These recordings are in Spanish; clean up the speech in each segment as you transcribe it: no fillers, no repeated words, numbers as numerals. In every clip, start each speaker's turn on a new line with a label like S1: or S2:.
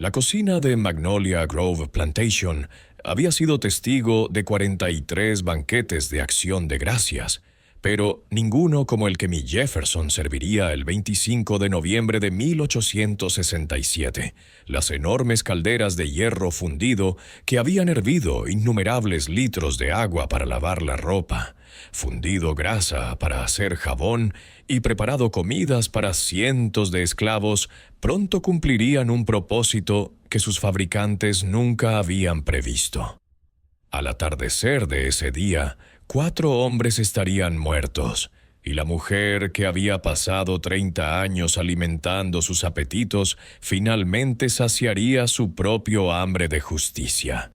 S1: La cocina de Magnolia Grove Plantation había sido testigo de 43 banquetes de acción de gracias, pero ninguno como el que mi Jefferson serviría el 25 de noviembre de 1867. Las enormes calderas de hierro fundido que habían hervido innumerables litros de agua para lavar la ropa, fundido grasa para hacer jabón y preparado comidas para cientos de esclavos, pronto cumplirían un propósito que sus fabricantes nunca habían previsto. Al atardecer de ese día, 4 hombres estarían muertos, y la mujer que había pasado 30 años alimentando sus apetitos finalmente saciaría su propio hambre de justicia.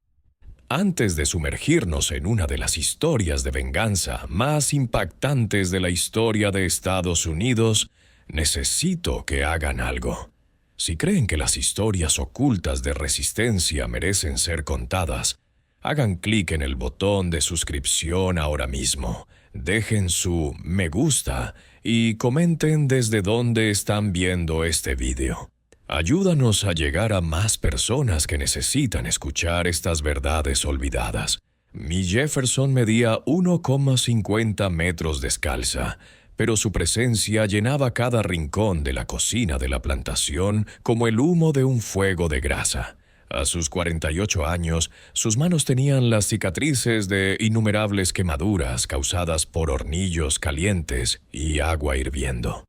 S1: Antes de sumergirnos en una de las historias de venganza más impactantes de la historia de Estados Unidos, necesito que hagan algo. Si creen que las historias ocultas de resistencia merecen ser contadas, hagan clic en el botón de suscripción ahora mismo, dejen su me gusta y comenten desde dónde están viendo este video. Ayúdanos a llegar a más personas que necesitan escuchar estas verdades olvidadas. Mi Jefferson medía 1,50 metros descalza, pero su presencia llenaba cada rincón de la cocina de la plantación como el humo de un fuego de grasa. A sus 48 años, sus manos tenían las cicatrices de innumerables quemaduras causadas por hornillos calientes y agua hirviendo.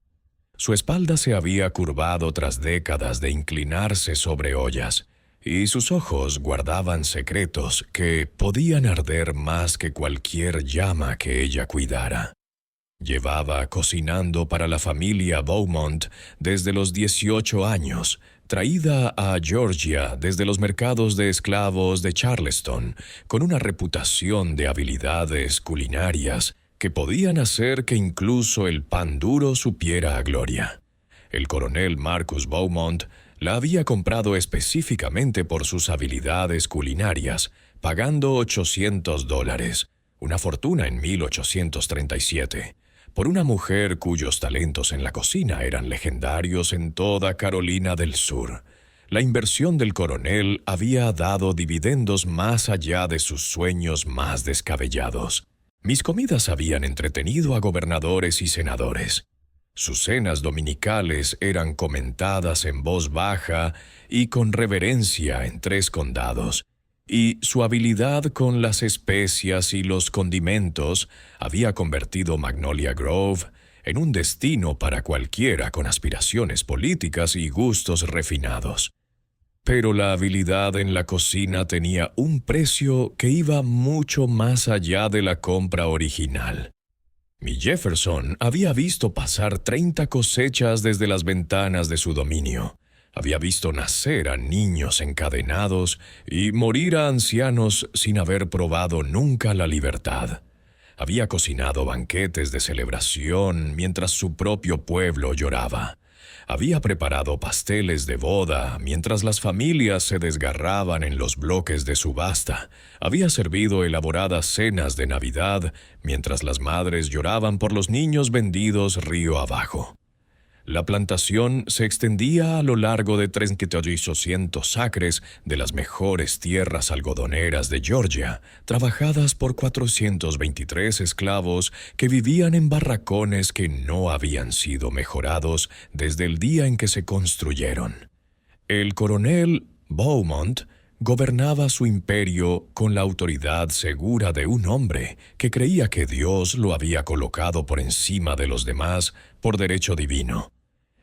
S1: Su espalda se había curvado tras décadas de inclinarse sobre ollas, y sus ojos guardaban secretos que podían arder más que cualquier llama que ella cuidara. Llevaba cocinando para la familia Beaumont desde los 18 años, traída a Georgia desde los mercados de esclavos de Charleston, con una reputación de habilidades culinarias que podían hacer que incluso el pan duro supiera a gloria. El coronel Marcus Beaumont la había comprado específicamente por sus habilidades culinarias, pagando $800, una fortuna en 1837, por una mujer cuyos talentos en la cocina eran legendarios en toda Carolina del Sur. La inversión del coronel había dado dividendos más allá de sus sueños más descabellados. Mis comidas habían entretenido a gobernadores y senadores. Sus cenas dominicales eran comentadas en voz baja y con reverencia en 3 condados, y su habilidad con las especias y los condimentos había convertido Magnolia Grove en un destino para cualquiera con aspiraciones políticas y gustos refinados. Pero la habilidad en la cocina tenía un precio que iba mucho más allá de la compra original. Mi Jefferson había visto pasar 30 cosechas desde las ventanas de su dominio. Había visto nacer a niños encadenados y morir a ancianos sin haber probado nunca la libertad. Había cocinado banquetes de celebración mientras su propio pueblo lloraba. Había preparado pasteles de boda mientras las familias se desgarraban en los bloques de subasta. Había servido elaboradas cenas de Navidad mientras las madres lloraban por los niños vendidos río abajo. La plantación se extendía a lo largo de 3.800 acres de las mejores tierras algodoneras de Georgia, trabajadas por 423 esclavos que vivían en barracones que no habían sido mejorados desde el día en que se construyeron. El coronel Beaumont gobernaba su imperio con la autoridad segura de un hombre que creía que Dios lo había colocado por encima de los demás por derecho divino.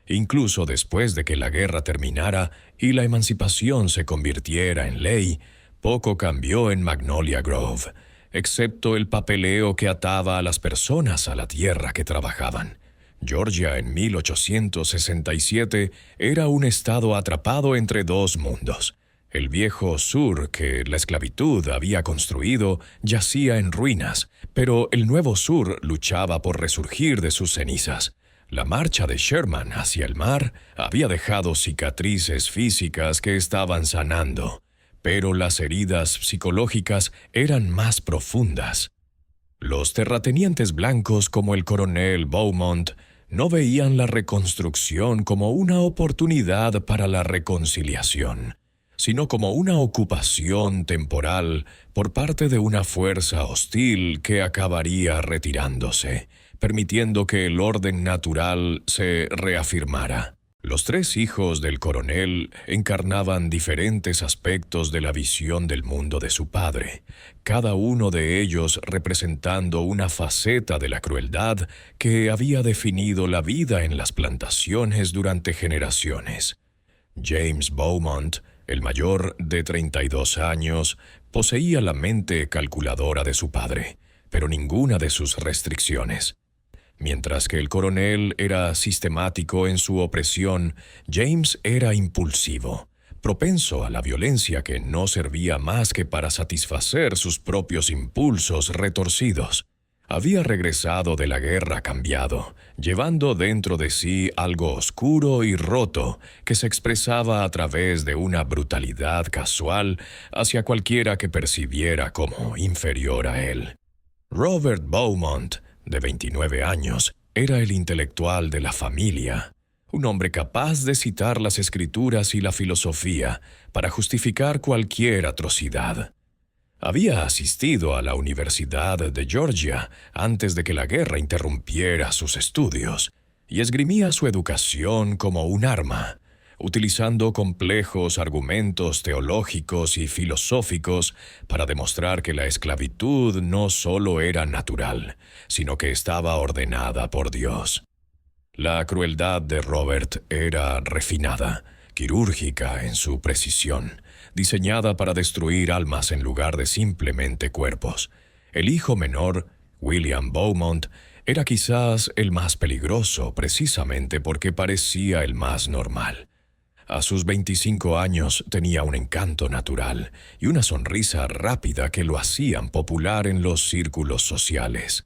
S1: Incluso después de que la guerra terminara y la emancipación se convirtiera en ley, poco cambió en Magnolia Grove, excepto el papeleo que ataba a las personas a la tierra que trabajaban. Georgia en 1867 era un estado atrapado entre 2 mundos. El viejo sur que la esclavitud había construido yacía en ruinas, pero el nuevo sur luchaba por resurgir de sus cenizas. La marcha de Sherman hacia el mar había dejado cicatrices físicas que estaban sanando, pero las heridas psicológicas eran más profundas. Los terratenientes blancos como el coronel Beaumont no veían la reconstrucción como una oportunidad para la reconciliación. sino como una ocupación temporal por parte de una fuerza hostil que acabaría retirándose, permitiendo que el orden natural se reafirmara. Los tres hijos del coronel encarnaban diferentes aspectos de la visión del mundo de su padre, cada uno de ellos representando una faceta de la crueldad que había definido la vida en las plantaciones durante generaciones. James Beaumont, el mayor de 32 años, poseía la mente calculadora de su padre, pero ninguna de sus restricciones. Mientras que el coronel era sistemático en su opresión, James era impulsivo, propenso a la violencia que no servía más que para satisfacer sus propios impulsos retorcidos. Había regresado de la guerra cambiado, llevando dentro de sí algo oscuro y roto que se expresaba a través de una brutalidad casual hacia cualquiera que percibiera como inferior a él. Robert Beaumont, de 29 años, era el intelectual de la familia, un hombre capaz de citar las escrituras y la filosofía para justificar cualquier atrocidad. Había asistido a la Universidad de Georgia antes de que la guerra interrumpiera sus estudios, y esgrimía su educación como un arma, utilizando complejos argumentos teológicos y filosóficos para demostrar que la esclavitud no solo era natural, sino que estaba ordenada por Dios. La crueldad de Robert era refinada, quirúrgica en su precisión, diseñada para destruir almas en lugar de simplemente cuerpos. El hijo menor, William Beaumont, era quizás el más peligroso precisamente porque parecía el más normal. A sus 25 años tenía un encanto natural y una sonrisa rápida que lo hacían popular en los círculos sociales.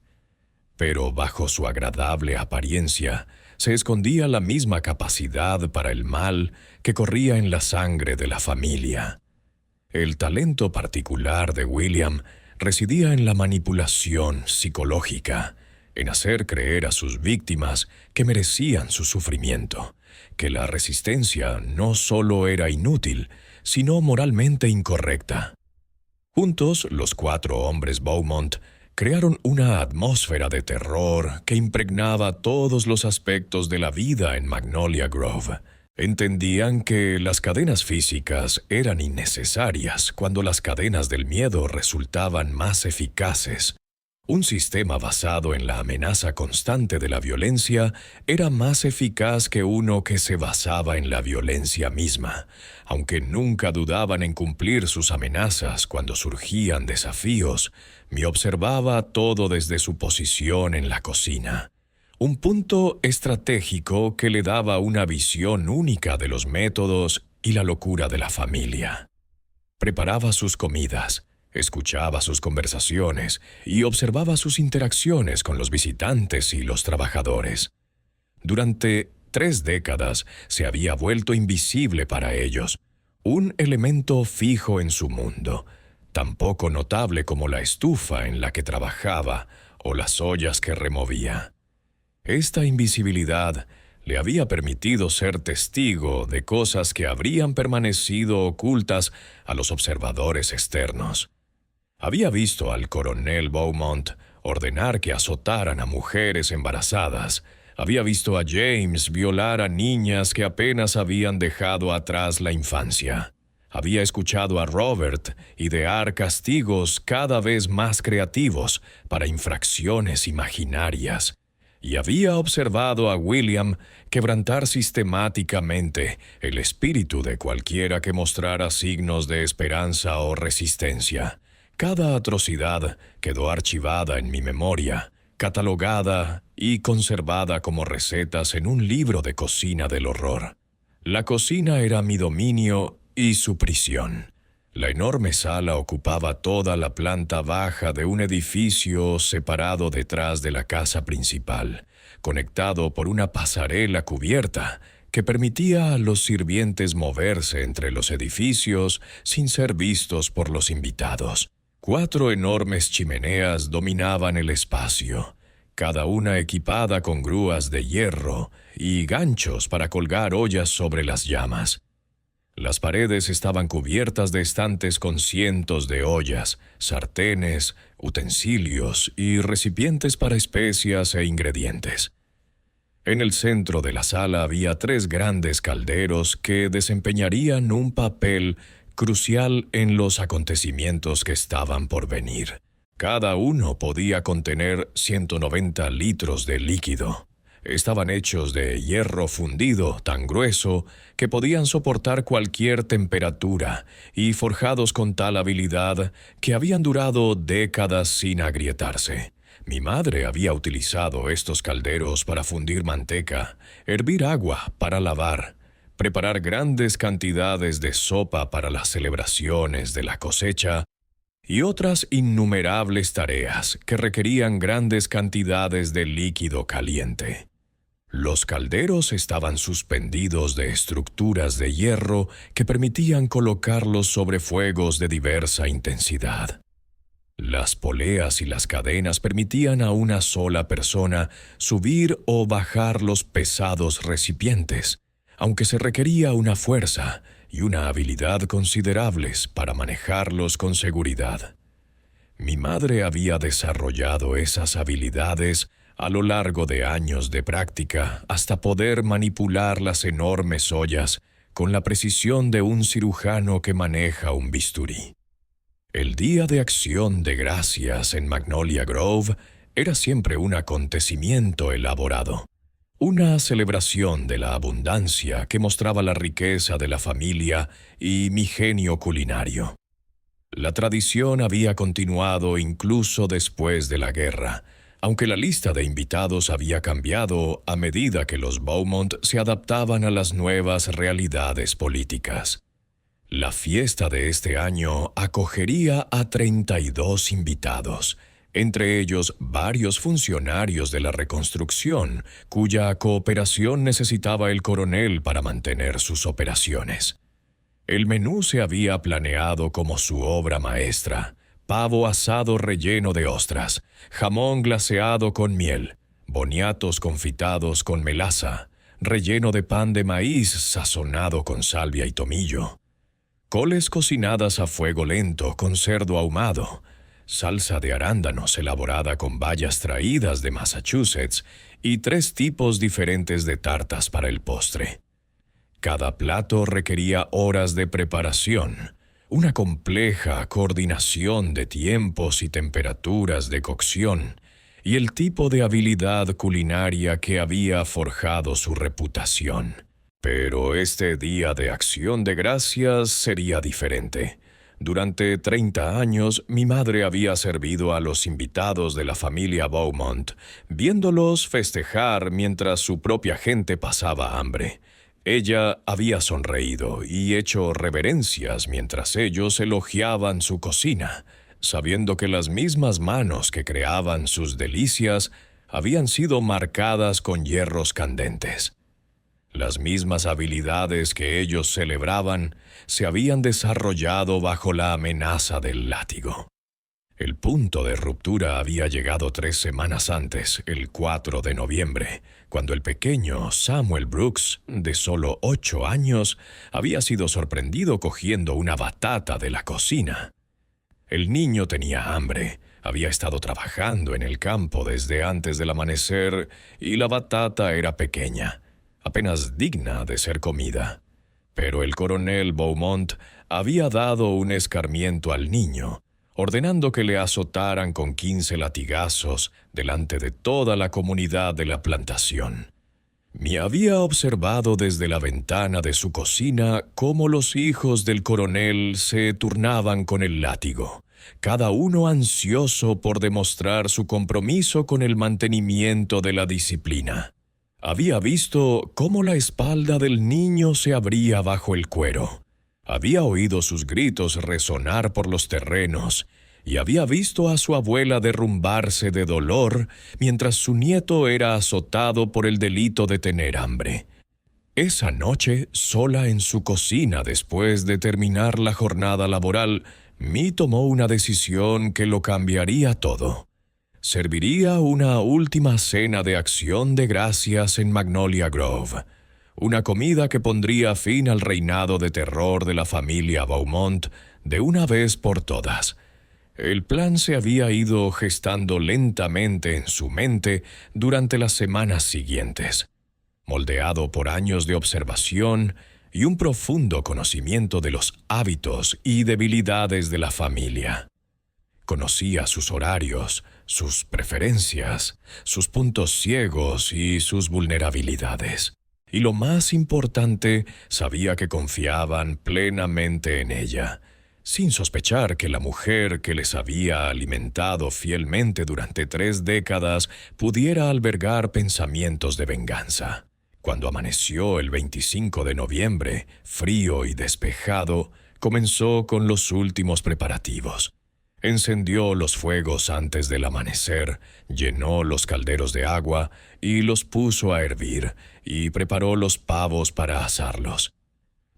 S1: Pero bajo su agradable apariencia se escondía la misma capacidad para el mal que corría en la sangre de la familia. El talento particular de William residía en la manipulación psicológica, en hacer creer a sus víctimas que merecían su sufrimiento, que la resistencia no solo era inútil, sino moralmente incorrecta. Juntos, los cuatro hombres Beaumont crearon una atmósfera de terror que impregnaba todos los aspectos de la vida en Magnolia Grove. Entendían que las cadenas físicas eran innecesarias cuando las cadenas del miedo resultaban más eficaces. Un sistema basado en la amenaza constante de la violencia era más eficaz que uno que se basaba en la violencia misma, aunque nunca dudaban en cumplir sus amenazas cuando surgían desafíos. Me observaba todo desde su posición en la cocina, un punto estratégico que le daba una visión única de los métodos y la locura de la familia. Preparaba sus comidas, escuchaba sus conversaciones y observaba sus interacciones con los visitantes y los trabajadores. Durante 3 décadas se había vuelto invisible para ellos, un elemento fijo en su mundo, tan poco notable como la estufa en la que trabajaba o las ollas que removía. Esta invisibilidad le había permitido ser testigo de cosas que habrían permanecido ocultas a los observadores externos. Había visto al coronel Beaumont ordenar que azotaran a mujeres embarazadas. Había visto a James violar a niñas que apenas habían dejado atrás la infancia. Había escuchado a Robert idear castigos cada vez más creativos para infracciones imaginarias. Y había observado a William quebrantar sistemáticamente el espíritu de cualquiera que mostrara signos de esperanza o resistencia. Cada atrocidad quedó archivada en mi memoria, catalogada y conservada como recetas en un libro de cocina del horror. La cocina era mi dominio y su prisión. La enorme sala ocupaba toda la planta baja de un edificio separado detrás de la casa principal, conectado por una pasarela cubierta que permitía a los sirvientes moverse entre los edificios sin ser vistos por los invitados. 4 enormes chimeneas dominaban el espacio, cada una equipada con grúas de hierro y ganchos para colgar ollas sobre las llamas. Las paredes estaban cubiertas de estantes con cientos de ollas, sartenes, utensilios y recipientes para especias e ingredientes. En el centro de la sala había 3 grandes calderos que desempeñarían un papel crucial en los acontecimientos que estaban por venir. Cada uno podía contener 190 litros de líquido. Estaban hechos de hierro fundido tan grueso que podían soportar cualquier temperatura y forjados con tal habilidad que habían durado décadas sin agrietarse. Mi madre había utilizado estos calderos para fundir manteca, hervir agua para lavar, preparar grandes cantidades de sopa para las celebraciones de la cosecha y otras innumerables tareas que requerían grandes cantidades de líquido caliente. Los calderos estaban suspendidos de estructuras de hierro que permitían colocarlos sobre fuegos de diversa intensidad. Las poleas y las cadenas permitían a una sola persona subir o bajar los pesados recipientes, aunque se requería una fuerza y una habilidad considerables para manejarlos con seguridad. Mi madre había desarrollado esas habilidades a lo largo de años de práctica hasta poder manipular las enormes ollas con la precisión de un cirujano que maneja un bisturí. El Día de Acción de Gracias en Magnolia Grove era siempre un acontecimiento elaborado, una celebración de la abundancia que mostraba la riqueza de la familia y mi genio culinario. La tradición había continuado incluso después de la guerra, aunque la lista de invitados había cambiado a medida que los Beaumont se adaptaban a las nuevas realidades políticas. La fiesta de este año acogería a 32 invitados, entre ellos varios funcionarios de la reconstrucción, cuya cooperación necesitaba el coronel para mantener sus operaciones. El menú se había planeado como su obra maestra: pavo asado relleno de ostras, jamón glaseado con miel, boniatos confitados con melaza, relleno de pan de maíz sazonado con salvia y tomillo, coles cocinadas a fuego lento con cerdo ahumado, salsa de arándanos elaborada con bayas traídas de Massachusetts y 3 tipos diferentes de tartas para el postre. Cada plato requería horas de preparación, una compleja coordinación de tiempos y temperaturas de cocción, y el tipo de habilidad culinaria que había forjado su reputación. Pero este Día de Acción de Gracias sería diferente. Durante 30 años, mi madre había servido a los invitados de la familia Beaumont, viéndolos festejar mientras su propia gente pasaba hambre. Ella había sonreído y hecho reverencias mientras ellos elogiaban su cocina, sabiendo que las mismas manos que creaban sus delicias habían sido marcadas con hierros candentes. Las mismas habilidades que ellos celebraban se habían desarrollado bajo la amenaza del látigo. El punto de ruptura había llegado 3 semanas antes, el 4 de noviembre, cuando el pequeño Samuel Brooks, de solo 8 años, había sido sorprendido cogiendo una batata de la cocina. El niño tenía hambre, había estado trabajando en el campo desde antes del amanecer y la batata era pequeña, apenas digna de ser comida. Pero el coronel Beaumont había dado un escarmiento al niño, ordenando que le azotaran con 15 latigazos delante de toda la comunidad de la plantación. Me había observado desde la ventana de su cocina cómo los hijos del coronel se turnaban con el látigo, cada uno ansioso por demostrar su compromiso con el mantenimiento de la disciplina. Había visto cómo la espalda del niño se abría bajo el cuero. Había oído sus gritos resonar por los terrenos y había visto a su abuela derrumbarse de dolor mientras su nieto era azotado por el delito de tener hambre. Esa noche, sola en su cocina después de terminar la jornada laboral, Mi tomó una decisión que lo cambiaría todo. Serviría una última cena de acción de gracias en Magnolia Grove. una comida que pondría fin al reinado de terror de la familia Beaumont de una vez por todas. El plan se había ido gestando lentamente en su mente durante las semanas siguientes, moldeado por años de observación y un profundo conocimiento de los hábitos y debilidades de la familia. Conocía sus horarios, sus preferencias, sus puntos ciegos y sus vulnerabilidades. Y lo más importante, sabía que confiaban plenamente en ella, sin sospechar que la mujer que les había alimentado fielmente durante 3 décadas pudiera albergar pensamientos de venganza. Cuando amaneció el 25 de noviembre, frío y despejado, comenzó con los últimos preparativos. Encendió los fuegos antes del amanecer, llenó los calderos de agua y los puso a hervir, y preparó los pavos para asarlos.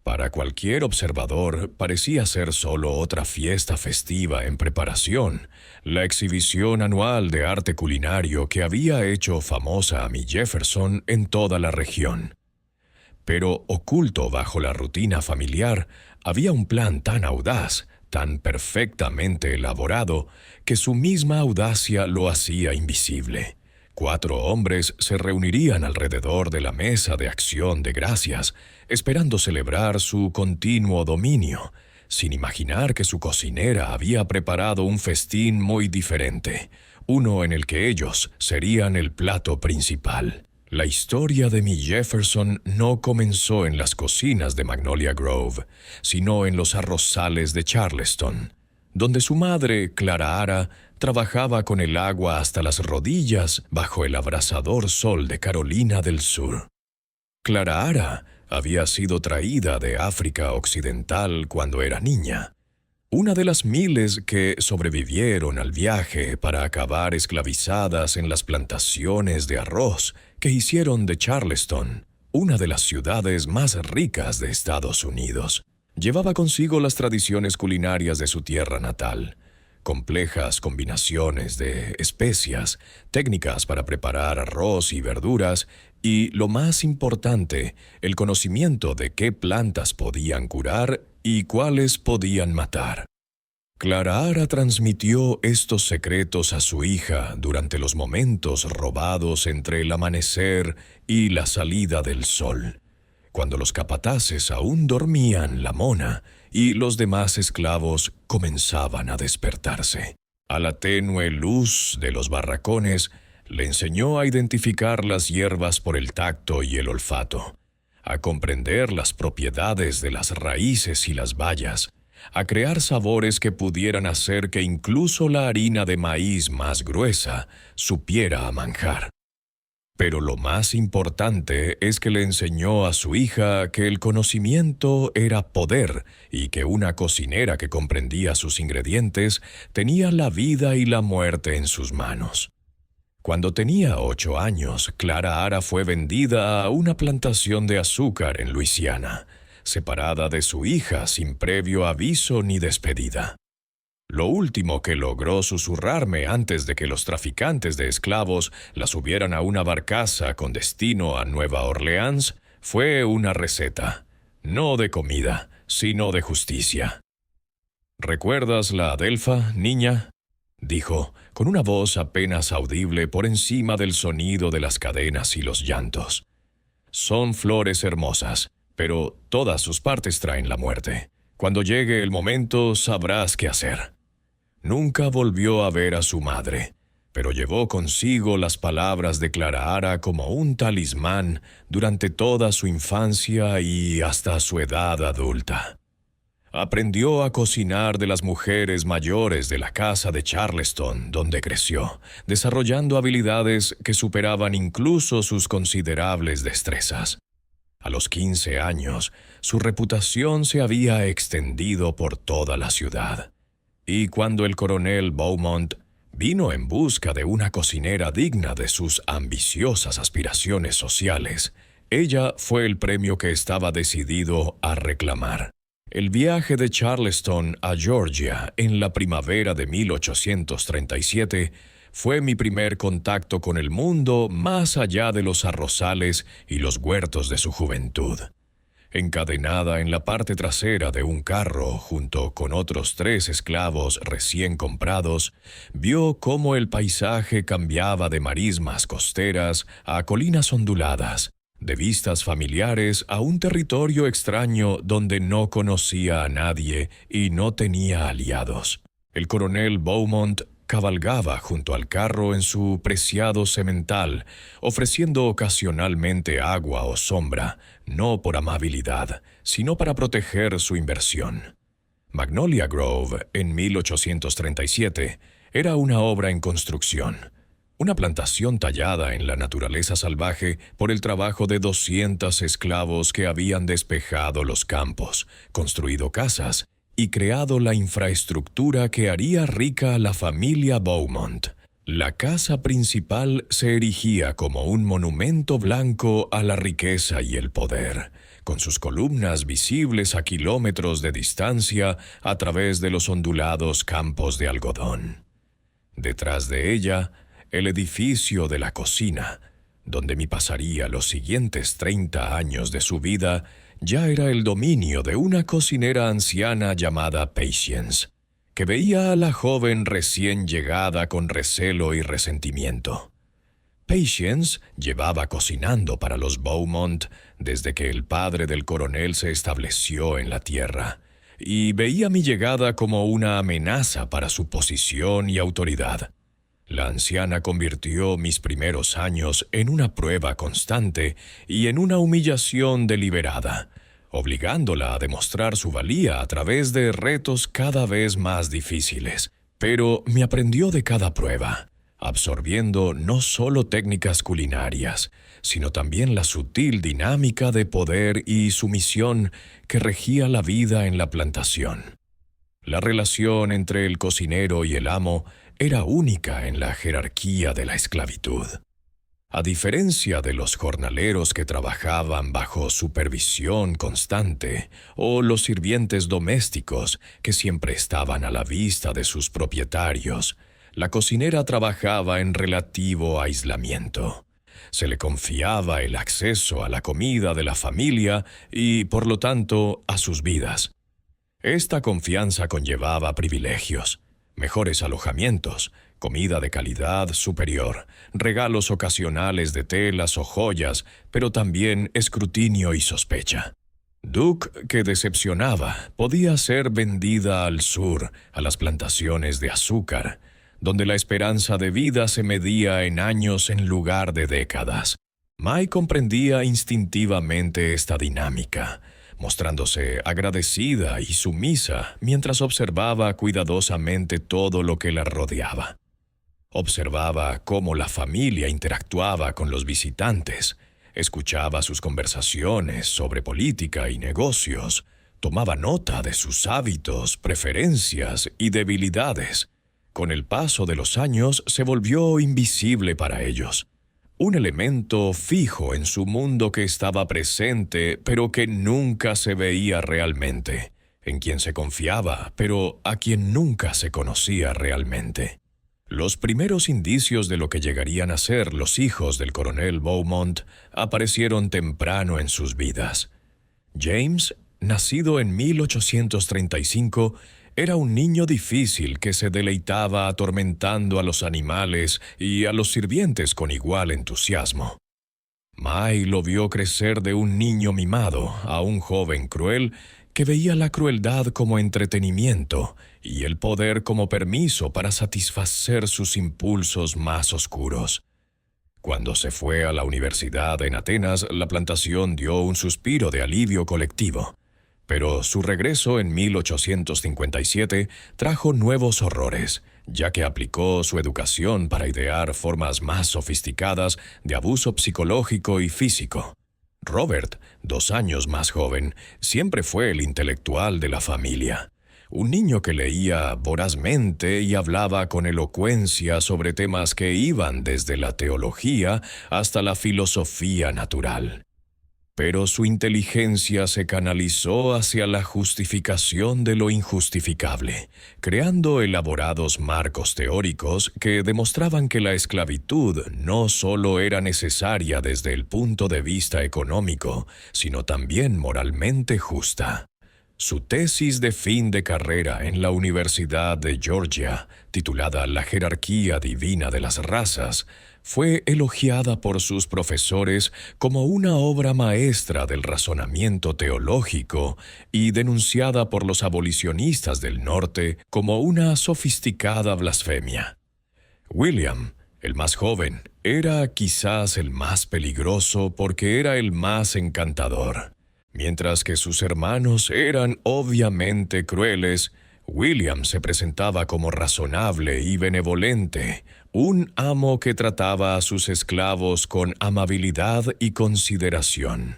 S1: Para cualquier observador parecía ser solo otra fiesta festiva en preparación, la exhibición anual de arte culinario que había hecho famosa a mi Jefferson en toda la región. Pero oculto bajo la rutina familiar había un plan tan audaz, tan perfectamente elaborado, que su misma audacia lo hacía invisible. 4 hombres se reunirían alrededor de la mesa de acción de gracias, esperando celebrar su continuo dominio, sin imaginar que su cocinera había preparado un festín muy diferente, uno en el que ellos serían el plato principal. La historia de mi Jefferson no comenzó en las cocinas de Magnolia Grove, sino en los arrozales de Charleston, donde su madre, Clara Ara, trabajaba con el agua hasta las rodillas bajo el abrasador sol de Carolina del Sur. Clara Ara había sido traída de África Occidental cuando era niña, una de las miles que sobrevivieron al viaje para acabar esclavizadas en las plantaciones de arroz que hicieron de Charleston una de las ciudades más ricas de Estados Unidos. Llevaba consigo las tradiciones culinarias de su tierra natal, complejas combinaciones de especias, técnicas para preparar arroz y verduras y, lo más importante, el conocimiento de qué plantas podían curar y cuáles podían matar. Clara Ara transmitió estos secretos a su hija durante los momentos robados entre el amanecer y la salida del sol, cuando los capataces aún dormían la mona y los demás esclavos comenzaban a despertarse. A la tenue luz de los barracones, le enseñó a identificar las hierbas por el tacto y el olfato, a comprender las propiedades de las raíces y las bayas, a crear sabores que pudieran hacer que incluso la harina de maíz más gruesa supiera a manjar. Pero lo más importante es que le enseñó a su hija que el conocimiento era poder y que una cocinera que comprendía sus ingredientes tenía la vida y la muerte en sus manos. Cuando tenía 8 años, Clara Ara fue vendida a una plantación de azúcar en Luisiana, separada de su hija sin previo aviso ni despedida. Lo último que logró susurrarme antes de que los traficantes de esclavos la subieran a una barcaza con destino a Nueva Orleans fue una receta, no de comida, sino de justicia. ¿Recuerdas la adelfa, niña?, dijo, con una voz apenas audible por encima del sonido de las cadenas y los llantos. Son flores hermosas, pero todas sus partes traen la muerte. Cuando llegue el momento sabrás qué hacer. Nunca volvió a ver a su madre, pero llevó consigo las palabras de Clara Ara como un talismán durante toda su infancia y hasta su edad adulta. Aprendió a cocinar de las mujeres mayores de la casa de Charleston, donde creció, desarrollando habilidades que superaban incluso sus considerables destrezas. A los 15 años, su reputación se había extendido por toda la ciudad. Y cuando el coronel Beaumont vino en busca de una cocinera digna de sus ambiciosas aspiraciones sociales, ella fue el premio que estaba decidido a reclamar. El viaje de Charleston a Georgia en la primavera de 1837 fue mi primer contacto con el mundo más allá de los arrozales y los huertos de su juventud. Encadenada en la parte trasera de un carro junto con otros 3 esclavos recién comprados, vio cómo el paisaje cambiaba de marismas costeras a colinas onduladas, de vistas familiares a un territorio extraño donde no conocía a nadie y no tenía aliados. El coronel Beaumont cabalgaba junto al carro en su preciado semental, ofreciendo ocasionalmente agua o sombra, no por amabilidad, sino para proteger su inversión. Magnolia Grove, en 1837, era una obra en construcción, una plantación tallada en la naturaleza salvaje por el trabajo de 200 esclavos que habían despejado los campos, construido casas y creado la infraestructura que haría rica a la familia Beaumont. La casa principal se erigía como un monumento blanco a la riqueza y el poder, con sus columnas visibles a kilómetros de distancia a través de los ondulados campos de algodón. Detrás de ella, el edificio de la cocina, donde mi pasaría los siguientes 30 años de su vida, ya era el dominio de una cocinera anciana llamada Patience, que veía a la joven recién llegada con recelo y resentimiento. Patience llevaba cocinando para los Beaumont desde que el padre del coronel se estableció en la tierra, y veía mi llegada como una amenaza para su posición y autoridad. La anciana convirtió mis primeros años en una prueba constante y en una humillación deliberada, obligándola a demostrar su valía a través de retos cada vez más difíciles. Pero me aprendió de cada prueba, absorbiendo no solo técnicas culinarias, sino también la sutil dinámica de poder y sumisión que regía la vida en la plantación. La relación entre el cocinero y el amo era única en la jerarquía de la esclavitud. A diferencia de los jornaleros que trabajaban bajo supervisión constante, o los sirvientes domésticos que siempre estaban a la vista de sus propietarios, la cocinera trabajaba en relativo aislamiento. Se le confiaba el acceso a la comida de la familia y, por lo tanto, a sus vidas. Esta confianza conllevaba privilegios, mejores alojamientos, comida de calidad superior, regalos ocasionales de telas o joyas, pero también escrutinio y sospecha. Duke, que decepcionaba, podía ser vendida al sur, a las plantaciones de azúcar, donde la esperanza de vida se medía en años en lugar de décadas. Mai comprendía instintivamente esta dinámica, mostrándose agradecida y sumisa mientras observaba cuidadosamente todo lo que la rodeaba. Observaba cómo la familia interactuaba con los visitantes, escuchaba sus conversaciones sobre política y negocios, tomaba nota de sus hábitos, preferencias y debilidades. Con el paso de los años se volvió invisible para ellos, un elemento fijo en su mundo que estaba presente, pero que nunca se veía realmente, en quien se confiaba, pero a quien nunca se conocía realmente. Los primeros indicios de lo que llegarían a ser los hijos del coronel Beaumont aparecieron temprano en sus vidas. James, nacido en 1835, era un niño difícil que se deleitaba atormentando a los animales y a los sirvientes con igual entusiasmo. Mai lo vio crecer de un niño mimado a un joven cruel que veía la crueldad como entretenimiento y el poder como permiso para satisfacer sus impulsos más oscuros. Cuando se fue a la universidad en Atenas, la plantación dio un suspiro de alivio colectivo. Pero su regreso en 1857 trajo nuevos horrores, ya que aplicó su educación para idear formas más sofisticadas de abuso psicológico y físico. Robert, 2 años más joven, siempre fue el intelectual de la familia. Un niño que leía vorazmente y hablaba con elocuencia sobre temas que iban desde la teología hasta la filosofía natural. pero su inteligencia se canalizó hacia la justificación de lo injustificable, creando elaborados marcos teóricos que demostraban que la esclavitud no solo era necesaria desde el punto de vista económico, sino también moralmente justa. Su tesis de fin de carrera en la Universidad de Georgia, titulada La jerarquía divina de las razas, fue elogiada por sus profesores como una obra maestra del razonamiento teológico y denunciada por los abolicionistas del norte como una sofisticada blasfemia. William, el más joven, era quizás el más peligroso porque era el más encantador. Mientras que sus hermanos eran obviamente crueles, William se presentaba como razonable y benevolente, un amo que trataba a sus esclavos con amabilidad y consideración.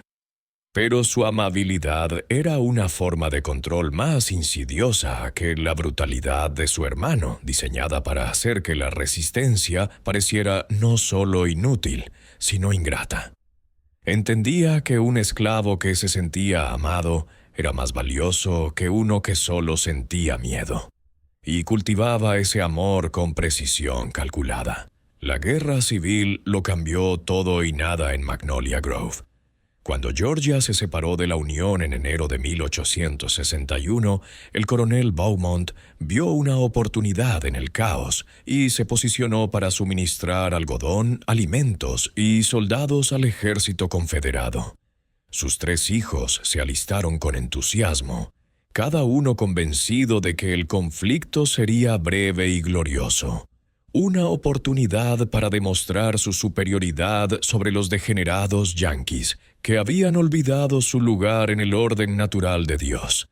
S1: Pero su amabilidad era una forma de control más insidiosa que la brutalidad de su hermano, diseñada para hacer que la resistencia pareciera no solo inútil, sino ingrata. Entendía que un esclavo que se sentía amado era más valioso que uno que solo sentía miedo, y cultivaba ese amor con precisión calculada. La guerra civil lo cambió todo y nada en Magnolia Grove. Cuando Georgia se separó de la Unión en enero de 1861, el coronel Beaumont vio una oportunidad en el caos y se posicionó para suministrar algodón, alimentos y soldados al ejército confederado. Sus 3 hijos se alistaron con entusiasmo, cada uno convencido de que el conflicto sería breve y glorioso. Una oportunidad para demostrar su superioridad sobre los degenerados yanquis, que habían olvidado su lugar en el orden natural de Dios.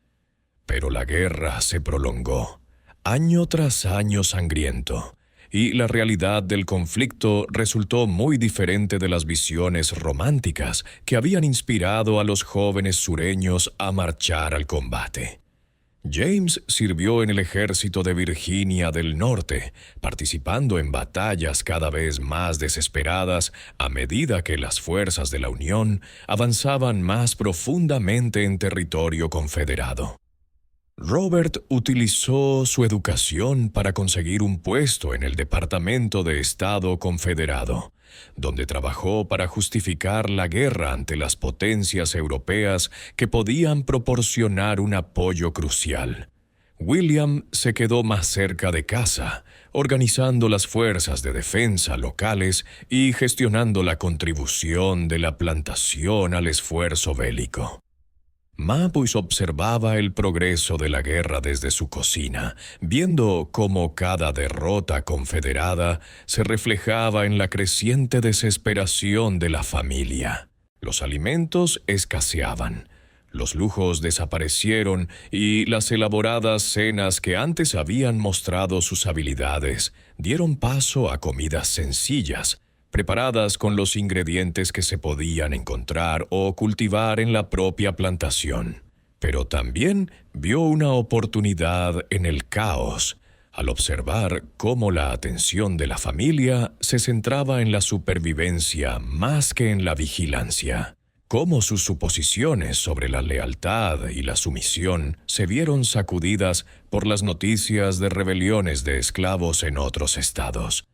S1: Pero la guerra se prolongó, año tras año sangriento, y la realidad del conflicto resultó muy diferente de las visiones románticas que habían inspirado a los jóvenes sureños a marchar al combate. James sirvió en el ejército de Virginia del Norte, participando en batallas cada vez más desesperadas a medida que las fuerzas de la Unión avanzaban más profundamente en territorio confederado. Robert utilizó su educación para conseguir un puesto en el Departamento de Estado Confederado, donde trabajó para justificar la guerra ante las potencias europeas que podían proporcionar un apoyo crucial. William se quedó más cerca de casa, organizando las fuerzas de defensa locales y gestionando la contribución de la plantación al esfuerzo bélico. Mapus observaba el progreso de la guerra desde su cocina, viendo cómo cada derrota confederada se reflejaba en la creciente desesperación de la familia. Los alimentos escaseaban, los lujos desaparecieron y las elaboradas cenas que antes habían mostrado sus habilidades dieron paso a comidas sencillas, preparadas con los ingredientes que se podían encontrar o cultivar en la propia plantación. Pero también vio una oportunidad en el caos, al observar cómo la atención de la familia se centraba en la supervivencia más que en la vigilancia, cómo sus suposiciones sobre la lealtad y la sumisión se vieron sacudidas por las noticias de rebeliones de esclavos en otros estados.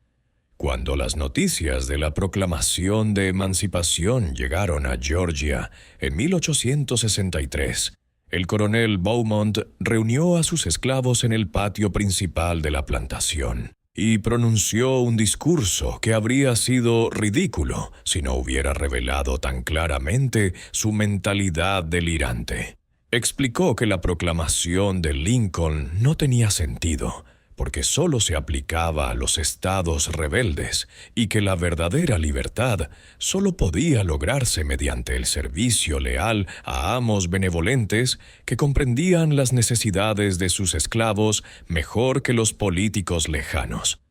S1: Cuando las noticias de la proclamación de emancipación llegaron a Georgia en 1863, el coronel Beaumont reunió a sus esclavos en el patio principal de la plantación y pronunció un discurso que habría sido ridículo si no hubiera revelado tan claramente su mentalidad delirante. Explicó que la proclamación de Lincoln no tenía sentido, porque solo se aplicaba a los estados rebeldes y que la verdadera libertad solo podía lograrse mediante el servicio leal a amos benevolentes que comprendían las necesidades de sus esclavos mejor que los políticos lejanos.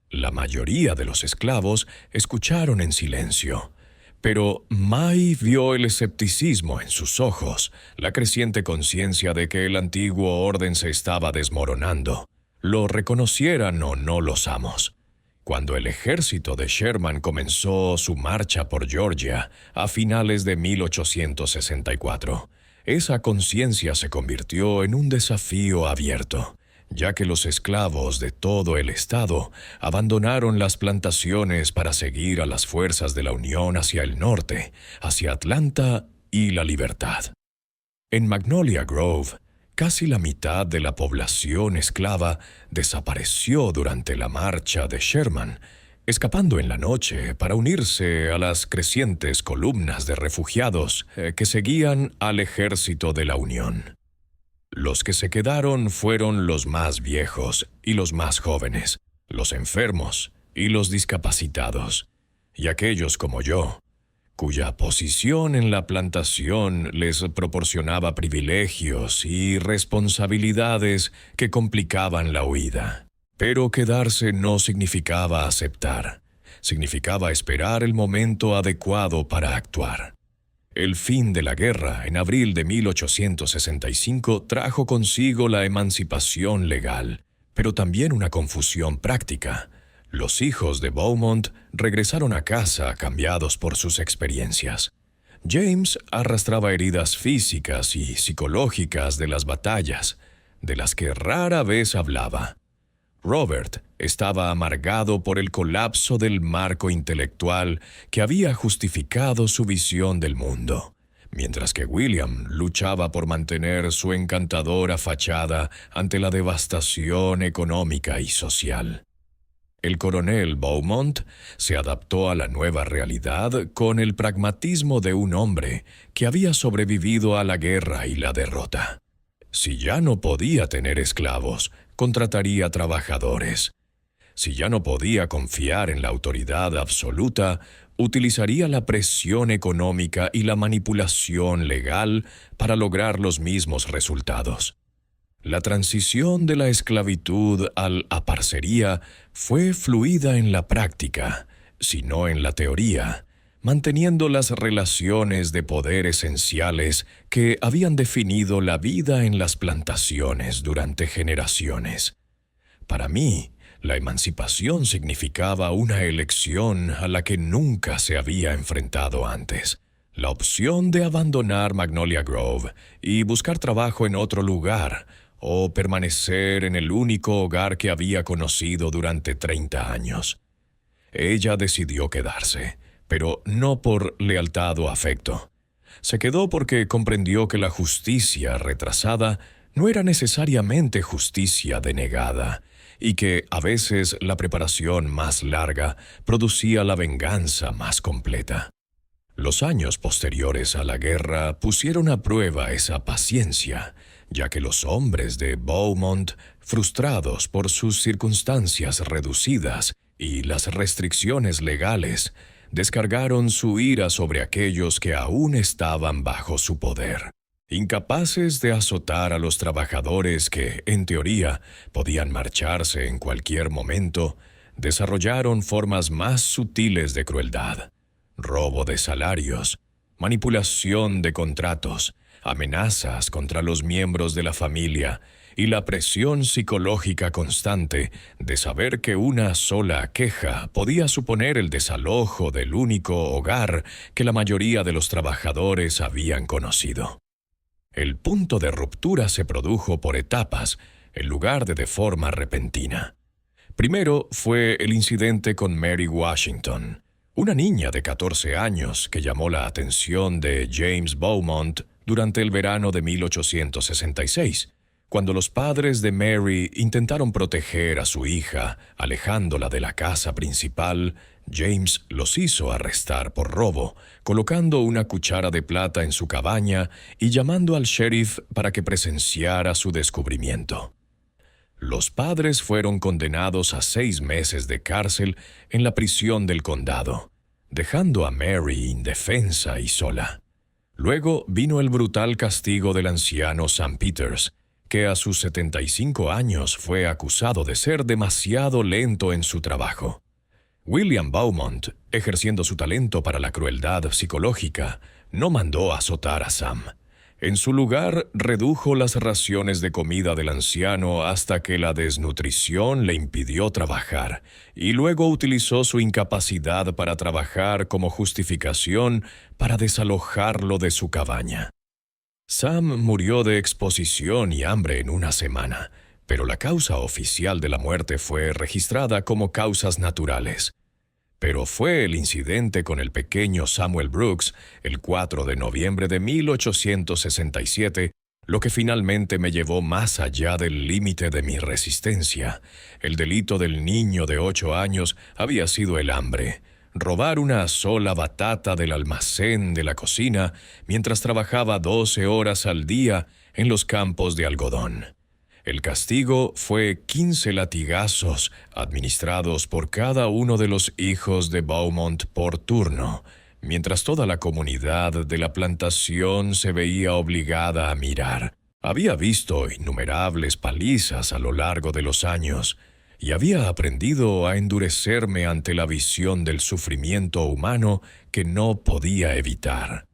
S1: La mayoría de los esclavos escucharon en silencio, pero May vio el escepticismo en sus ojos, la creciente conciencia de que el antiguo orden se estaba desmoronando, lo reconocieran o no los amos. cuando el ejército de Sherman comenzó su marcha por Georgia a finales de 1864. Esa conciencia se convirtió en un desafío abierto, ya que los esclavos de todo el estado abandonaron las plantaciones para seguir a las fuerzas de la Unión hacia el norte, hacia Atlanta y la libertad. En Magnolia Grove, casi la mitad de la población esclava desapareció durante la marcha de Sherman, escapando en la noche para unirse a las crecientes columnas de refugiados que seguían al ejército de la Unión. Los que se quedaron fueron los más viejos y los más jóvenes, los enfermos y los discapacitados, y aquellos como yo, cuya posición en la plantación les proporcionaba privilegios y responsabilidades que complicaban la huida. Pero quedarse no significaba aceptar, significaba esperar el momento adecuado para actuar. El fin de la guerra, en abril de 1865, trajo consigo la emancipación legal, pero también una confusión práctica. Los hijos de Beaumont regresaron a casa cambiados por sus experiencias. James arrastraba heridas físicas y psicológicas de las batallas, de las que rara vez hablaba. Robert estaba amargado por el colapso del marco intelectual que había justificado su visión del mundo, mientras que William luchaba por mantener su encantadora fachada ante la devastación económica y social. El coronel Beaumont se adaptó a la nueva realidad con el pragmatismo de un hombre que había sobrevivido a la guerra y la derrota. Si ya no podía tener esclavos, contrataría trabajadores. Si ya no podía confiar en la autoridad absoluta, utilizaría la presión económica y la manipulación legal para lograr los mismos resultados. La transición de la esclavitud a la parcería fue fluida en la práctica, si no en la teoría, manteniendo las relaciones de poder esenciales que habían definido la vida en las plantaciones durante generaciones. Para mí, la emancipación significaba una elección a la que nunca se había enfrentado antes. La opción de abandonar Magnolia Grove y buscar trabajo en otro lugar, o permanecer en el único hogar que había conocido durante 30 años. Ella decidió quedarse, pero no por lealtad o afecto. Se quedó porque comprendió que la justicia retrasada no era necesariamente justicia denegada, y que a veces la preparación más larga producía la venganza más completa. Los años posteriores a la guerra pusieron a prueba esa paciencia, ya que los hombres de Beaumont, frustrados por sus circunstancias reducidas y las restricciones legales, descargaron su ira sobre aquellos que aún estaban bajo su poder. Incapaces de azotar a los trabajadores que, en teoría, podían marcharse en cualquier momento, desarrollaron formas más sutiles de crueldad: robo de salarios, manipulación de contratos, amenazas contra los miembros de la familia y la presión psicológica constante de saber que una sola queja podía suponer el desalojo del único hogar que la mayoría de los trabajadores habían conocido. El punto de ruptura se produjo por etapas, en lugar de forma repentina. Primero fue el incidente con Mary Washington, una niña de 14 años que llamó la atención de James Beaumont durante el verano de 1866, cuando los padres de Mary intentaron proteger a su hija, alejándola de la casa principal. James los hizo arrestar por robo, colocando una cuchara de plata en su cabaña y llamando al sheriff para que presenciara su descubrimiento. Los padres fueron condenados a 6 meses de cárcel en la prisión del condado, dejando a Mary indefensa y sola. Luego vino el brutal castigo del anciano Sam Peters, que a sus 75 años fue acusado de ser demasiado lento en su trabajo. William Beaumont, ejerciendo su talento para la crueldad psicológica, no mandó azotar a Sam. En su lugar, redujo las raciones de comida del anciano hasta que la desnutrición le impidió trabajar, y luego utilizó su incapacidad para trabajar como justificación para desalojarlo de su cabaña. Sam murió de exposición y hambre en una semana, pero la causa oficial de la muerte fue registrada como causas naturales. Pero fue el incidente con el pequeño Samuel Brooks, el 4 de noviembre de 1867, lo que finalmente me llevó más allá del límite de mi resistencia. El delito del niño de 8 años había sido el hambre. Robar una sola batata del almacén de la cocina mientras trabajaba 12 horas al día en los campos de algodón. El castigo fue 15 latigazos administrados por cada uno de los hijos de Beaumont por turno, mientras toda la comunidad de la plantación se veía obligada a mirar. Había visto innumerables palizas a lo largo de los años y había aprendido a endurecerme ante la visión del sufrimiento humano que no podía evitar.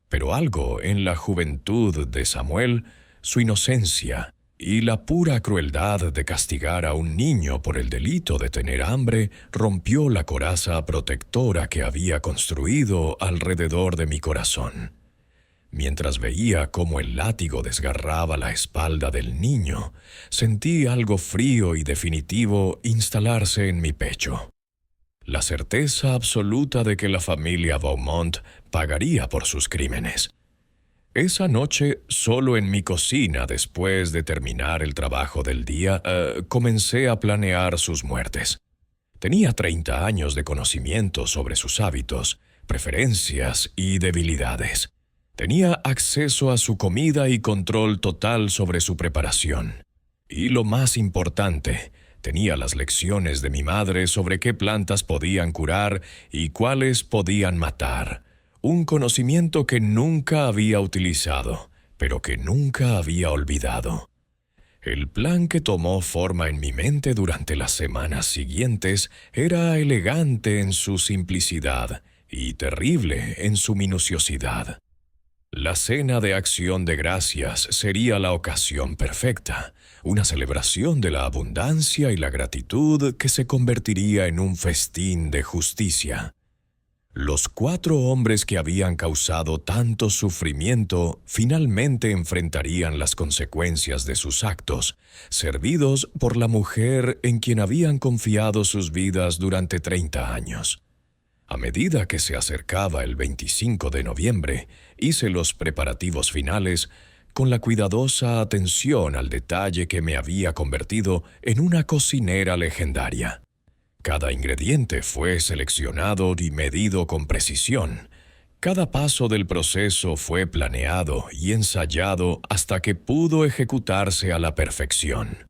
S1: Pero algo en la juventud de Samuel, su inocencia, y la pura crueldad de castigar a un niño por el delito de tener hambre rompió la coraza protectora que había construido alrededor de mi corazón. Mientras veía cómo el látigo desgarraba la espalda del niño, sentí algo frío y definitivo instalarse en mi pecho. La certeza absoluta de que la familia Beaumont pagaría por sus crímenes. Esa noche, solo en mi cocina, después de terminar el trabajo del día, comencé a planear sus muertes. Tenía 30 años de conocimiento sobre sus hábitos, preferencias y debilidades. Tenía acceso a su comida y control total sobre su preparación. Y lo más importante, tenía las lecciones de mi madre sobre qué plantas podían curar y cuáles podían matar. Un conocimiento que nunca había utilizado, pero que nunca había olvidado. El plan que tomó forma en mi mente durante las semanas siguientes era elegante en su simplicidad y terrible en su minuciosidad. La cena de acción de gracias sería la ocasión perfecta, una celebración de la abundancia y la gratitud que se convertiría en un festín de justicia. Los 4 hombres que habían causado tanto sufrimiento finalmente enfrentarían las consecuencias de sus actos, servidos por la mujer en quien habían confiado sus vidas durante 30 años. A medida que se acercaba el 25 de noviembre, hice los preparativos finales con la cuidadosa atención al detalle que me había convertido en una cocinera legendaria. Cada ingrediente fue seleccionado y medido con precisión. Cada paso del proceso fue planeado y ensayado hasta que pudo ejecutarse a la perfección.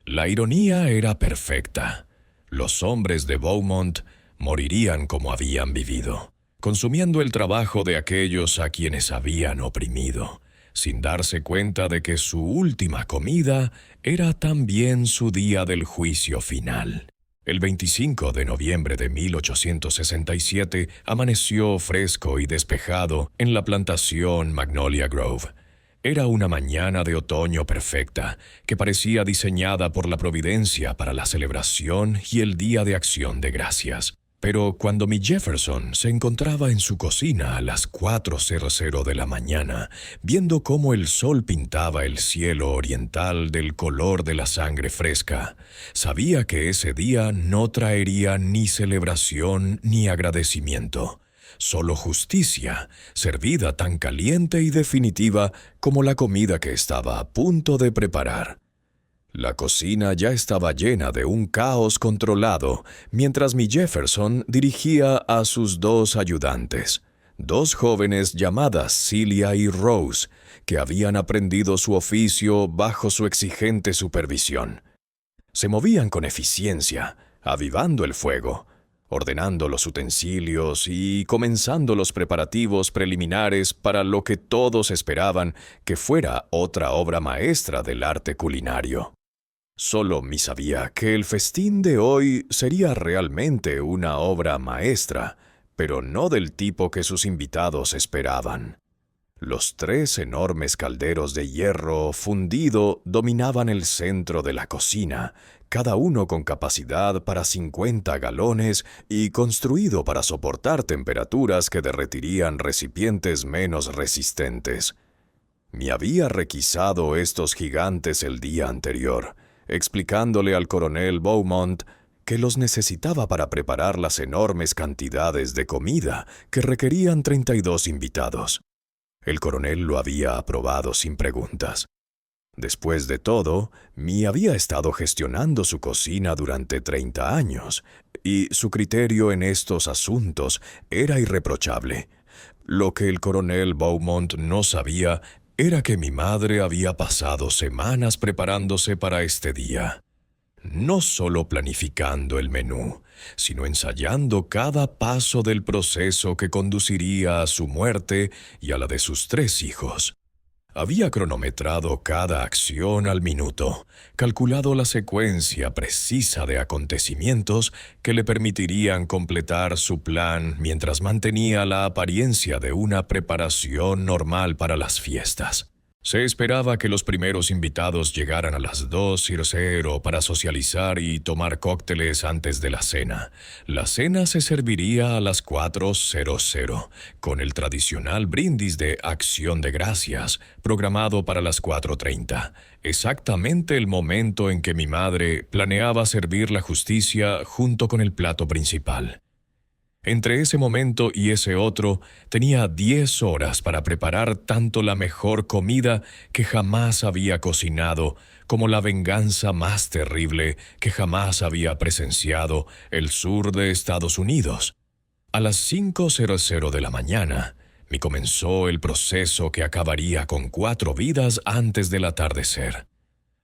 S1: La ironía era perfecta. Los hombres de Beaumont morirían como habían vivido, consumiendo el trabajo de aquellos a quienes habían oprimido, sin darse cuenta de que su última comida era también su día del juicio final. El 25 de noviembre de 1867 amaneció fresco y despejado en la plantación Magnolia Grove. Era una mañana de otoño perfecta, que parecía diseñada por la providencia para la celebración y el Día de Acción de Gracias. Pero cuando mi Jefferson se encontraba en su cocina a las 4:00 de la mañana, viendo cómo el sol pintaba el cielo oriental del color de la sangre fresca, sabía que ese día no traería ni celebración ni agradecimiento, solo justicia, servida tan caliente y definitiva como la comida que estaba a punto de preparar. La cocina ya estaba llena de un caos controlado, mientras mi Jefferson dirigía a sus 2 ayudantes, 2 jóvenes llamadas Celia y Rose, que habían aprendido su oficio bajo su exigente supervisión. Se movían con eficiencia, avivando el fuego, ordenando los utensilios y comenzando los preparativos preliminares para lo que todos esperaban que fuera otra obra maestra del arte culinario. Solo mi sabía que el festín de hoy sería realmente una obra maestra, pero no del tipo que sus invitados esperaban. Los 3 enormes calderos de hierro fundido dominaban el centro de la cocina, cada uno con capacidad para 50 galones y construido para soportar temperaturas que derretirían recipientes menos resistentes. Me había requisado estos gigantes el día anterior, explicándole al coronel Beaumont que los necesitaba para preparar las enormes cantidades de comida que requerían 32 invitados. El coronel lo había aprobado sin preguntas. Después de todo, Mi había estado gestionando su cocina durante 30 años, y su criterio en estos asuntos era irreprochable. Lo que el coronel Beaumont no sabía era que mi madre había pasado semanas preparándose para este día. No solo planificando el menú, sino ensayando cada paso del proceso que conduciría a su muerte y a la de sus 3 hijos. Había cronometrado cada acción al minuto, calculado la secuencia precisa de acontecimientos que le permitirían completar su plan mientras mantenía la apariencia de una preparación normal para las fiestas. Se esperaba que los primeros invitados llegaran a las 2:00 para socializar y tomar cócteles antes de la cena. La cena se serviría a las 4:00, con el tradicional brindis de Acción de Gracias, programado para las 4:30, exactamente el momento en que mi madre planeaba servir la justicia junto con el plato principal. Entre ese momento y ese otro, tenía 10 horas para preparar tanto la mejor comida que jamás había cocinado, como la venganza más terrible que jamás había presenciado el sur de Estados Unidos. A las 5:00 de la mañana, me comenzó el proceso que acabaría con 4 vidas antes del atardecer.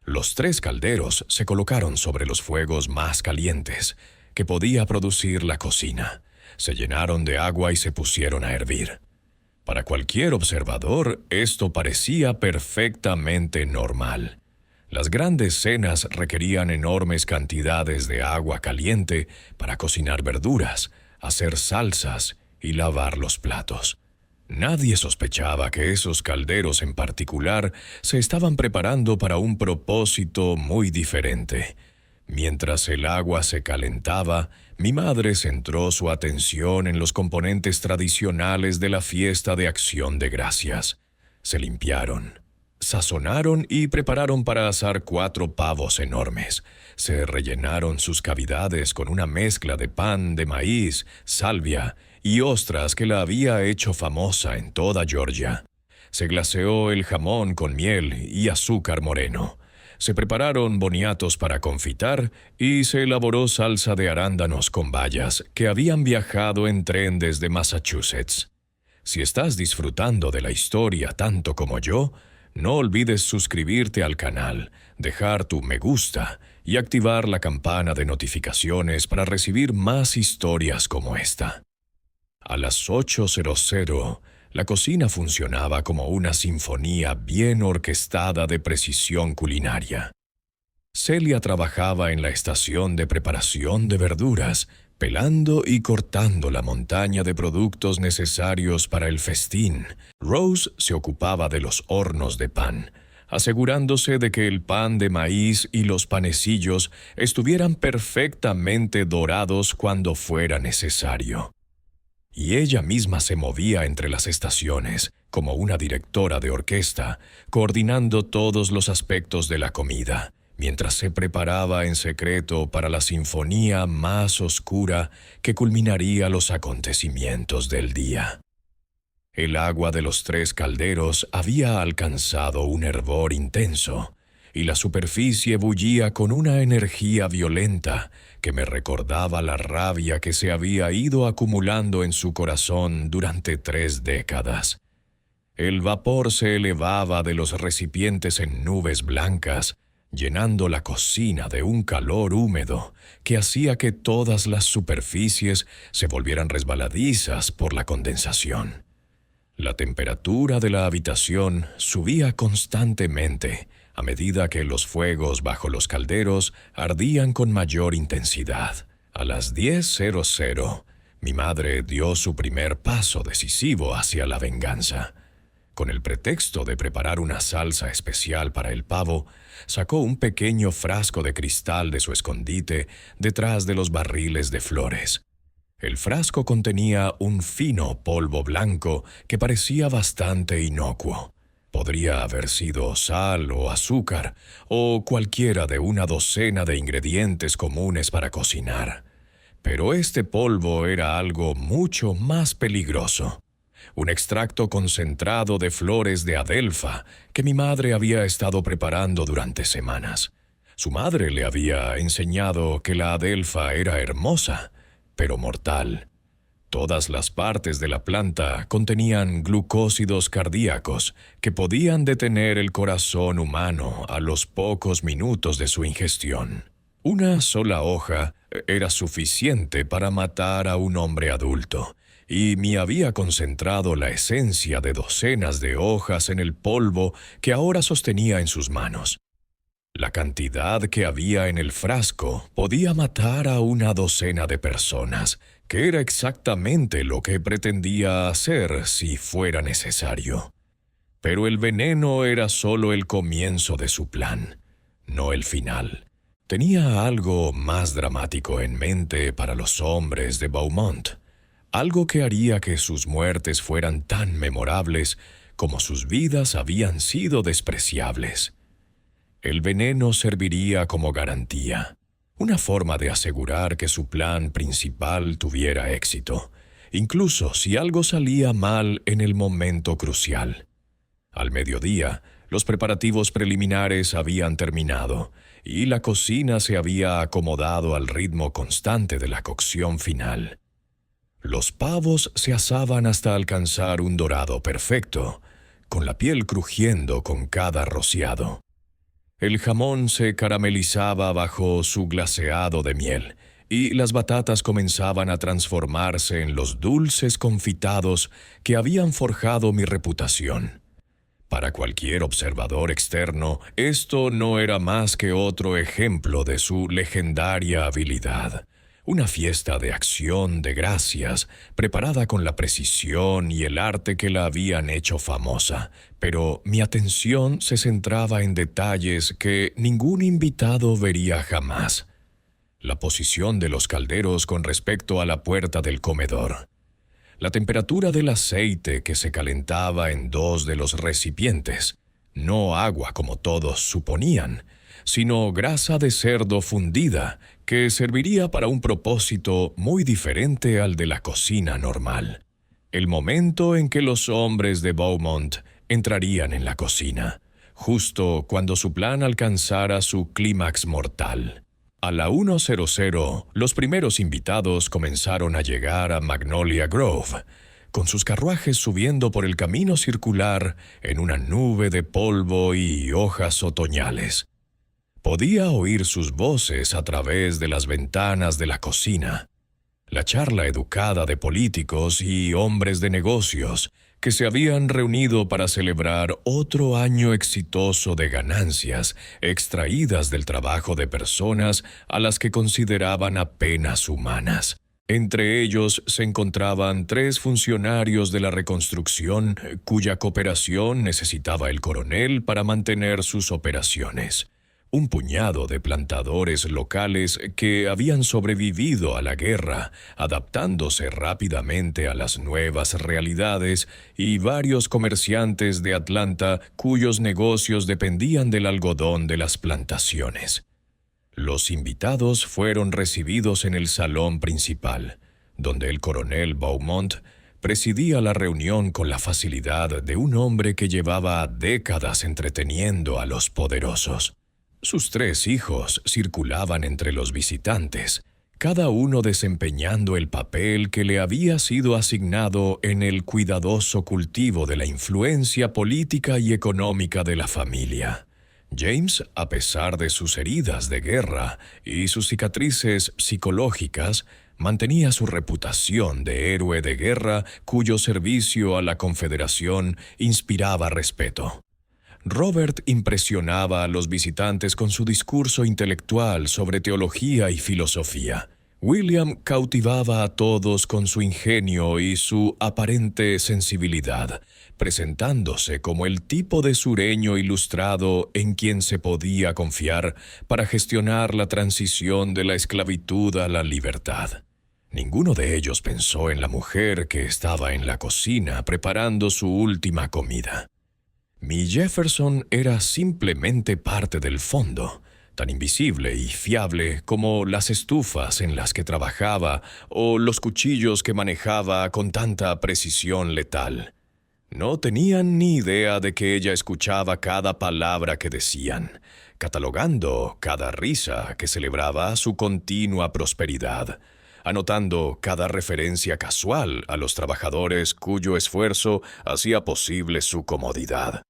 S1: Los 3 calderos se colocaron sobre los fuegos más calientes que podía producir la cocina. Se llenaron de agua y se pusieron a hervir. Para cualquier observador, esto parecía perfectamente normal. Las grandes cenas requerían enormes cantidades de agua caliente para cocinar verduras, hacer salsas y lavar los platos. Nadie sospechaba que esos calderos en particular se estaban preparando para un propósito muy diferente. Mientras el agua se calentaba, mi madre centró su atención en los componentes tradicionales de la fiesta de Acción de Gracias. Se limpiaron, sazonaron y prepararon para asar 4 pavos enormes. Se rellenaron sus cavidades con una mezcla de pan de maíz, salvia y ostras que la había hecho famosa en toda Georgia. Se glaseó el jamón con miel y azúcar moreno. Se prepararon boniatos para confitar y se elaboró salsa de arándanos con bayas que habían viajado en tren desde Massachusetts. Si estás disfrutando de la historia tanto como yo, no olvides suscribirte al canal, dejar tu me gusta y activar la campana de notificaciones para recibir más historias como esta. A las 8:00, la cocina funcionaba como una sinfonía bien orquestada de precisión culinaria. Celia trabajaba en la estación de preparación de verduras, pelando y cortando la montaña de productos necesarios para el festín. Rose se ocupaba de los hornos de pan, asegurándose de que el pan de maíz y los panecillos estuvieran perfectamente dorados cuando fuera necesario. Y ella misma se movía entre las estaciones, como una directora de orquesta, coordinando todos los aspectos de la comida, mientras se preparaba en secreto para la sinfonía más oscura que culminaría los acontecimientos del día. El agua de los 3 calderos había alcanzado un hervor intenso, y la superficie bullía con una energía violenta que me recordaba la rabia que se había ido acumulando en su corazón durante 3 décadas. El vapor se elevaba de los recipientes en nubes blancas, llenando la cocina de un calor húmedo que hacía que todas las superficies se volvieran resbaladizas por la condensación. La temperatura de la habitación subía constantemente a medida que los fuegos bajo los calderos ardían con mayor intensidad. A las 10:00, mi madre dio su primer paso decisivo hacia la venganza. Con el pretexto de preparar una salsa especial para el pavo, sacó un pequeño frasco de cristal de su escondite detrás de los barriles de flores. El frasco contenía un fino polvo blanco que parecía bastante inocuo. Podría haber sido sal o azúcar, o cualquiera de una docena de ingredientes comunes para cocinar. Pero este polvo era algo mucho más peligroso. Un extracto concentrado de flores de adelfa que mi madre había estado preparando durante semanas. Su madre le había enseñado que la adelfa era hermosa, pero mortal. Todas las partes de la planta contenían glucósidos cardíacos que podían detener el corazón humano a los pocos minutos de su ingestión. Una sola hoja era suficiente para matar a un hombre adulto, y me había concentrado la esencia de docenas de hojas en el polvo que ahora sostenía en sus manos. La cantidad que había en el frasco podía matar a una docena de personas, que era exactamente lo que pretendía hacer si fuera necesario. Pero el veneno era solo el comienzo de su plan, no el final. Tenía algo más dramático en mente para los hombres de Beaumont, algo que haría que sus muertes fueran tan memorables como sus vidas habían sido despreciables. El veneno serviría como garantía, una forma de asegurar que su plan principal tuviera éxito, incluso si algo salía mal en el momento crucial. Al mediodía, los preparativos preliminares habían terminado y la cocina se había acomodado al ritmo constante de la cocción final. Los pavos se asaban hasta alcanzar un dorado perfecto, con la piel crujiendo con cada rociado. El jamón se caramelizaba bajo su glaseado de miel, y las batatas comenzaban a transformarse en los dulces confitados que habían forjado mi reputación. Para cualquier observador externo, esto no era más que otro ejemplo de su legendaria habilidad. Una fiesta de acción de gracias, preparada con la precisión y el arte que la habían hecho famosa, pero mi atención se centraba en detalles que ningún invitado vería jamás. La posición de los calderos con respecto a la puerta del comedor. La temperatura del aceite que se calentaba en dos de los recipientes, no agua como todos suponían, sino grasa de cerdo fundida que serviría para un propósito muy diferente al de la cocina normal. El momento en que los hombres de Beaumont entrarían en la cocina, justo cuando su plan alcanzara su clímax mortal. A la 1:00, los primeros invitados comenzaron a llegar a Magnolia Grove, con sus carruajes subiendo por el camino circular en una nube de polvo y hojas otoñales. Podía oír sus voces a través de las ventanas de la cocina. La charla educada de políticos y hombres de negocios que se habían reunido para celebrar otro año exitoso de ganancias extraídas del trabajo de personas a las que consideraban apenas humanas. Entre ellos se encontraban 3 funcionarios de la reconstrucción cuya cooperación necesitaba el coronel para mantener sus operaciones. Un puñado de plantadores locales que habían sobrevivido a la guerra, adaptándose rápidamente a las nuevas realidades, y varios comerciantes de Atlanta cuyos negocios dependían del algodón de las plantaciones. Los invitados fueron recibidos en el salón principal, donde el coronel Beaumont presidía la reunión con la facilidad de un hombre que llevaba décadas entreteniendo a los poderosos. Sus 3 hijos circulaban entre los visitantes, cada uno desempeñando el papel que le había sido asignado en el cuidadoso cultivo de la influencia política y económica de la familia. James, a pesar de sus heridas de guerra y sus cicatrices psicológicas, mantenía su reputación de héroe de guerra cuyo servicio a la Confederación inspiraba respeto. Robert impresionaba a los visitantes con su discurso intelectual sobre teología y filosofía, William cautivaba a todos con su ingenio y su aparente sensibilidad, presentándose como el tipo de sureño ilustrado en quien se podía confiar para gestionar la transición de la esclavitud a la libertad. Ninguno de ellos pensó en la mujer que estaba en la cocina preparando su última comida. Mi Jefferson era simplemente parte del fondo, tan invisible y fiable como las estufas en las que trabajaba o los cuchillos que manejaba con tanta precisión letal. No tenían ni idea de que ella escuchaba cada palabra que decían, catalogando cada risa que celebraba su continua prosperidad, anotando cada referencia casual a los trabajadores cuyo esfuerzo hacía posible su comodidad.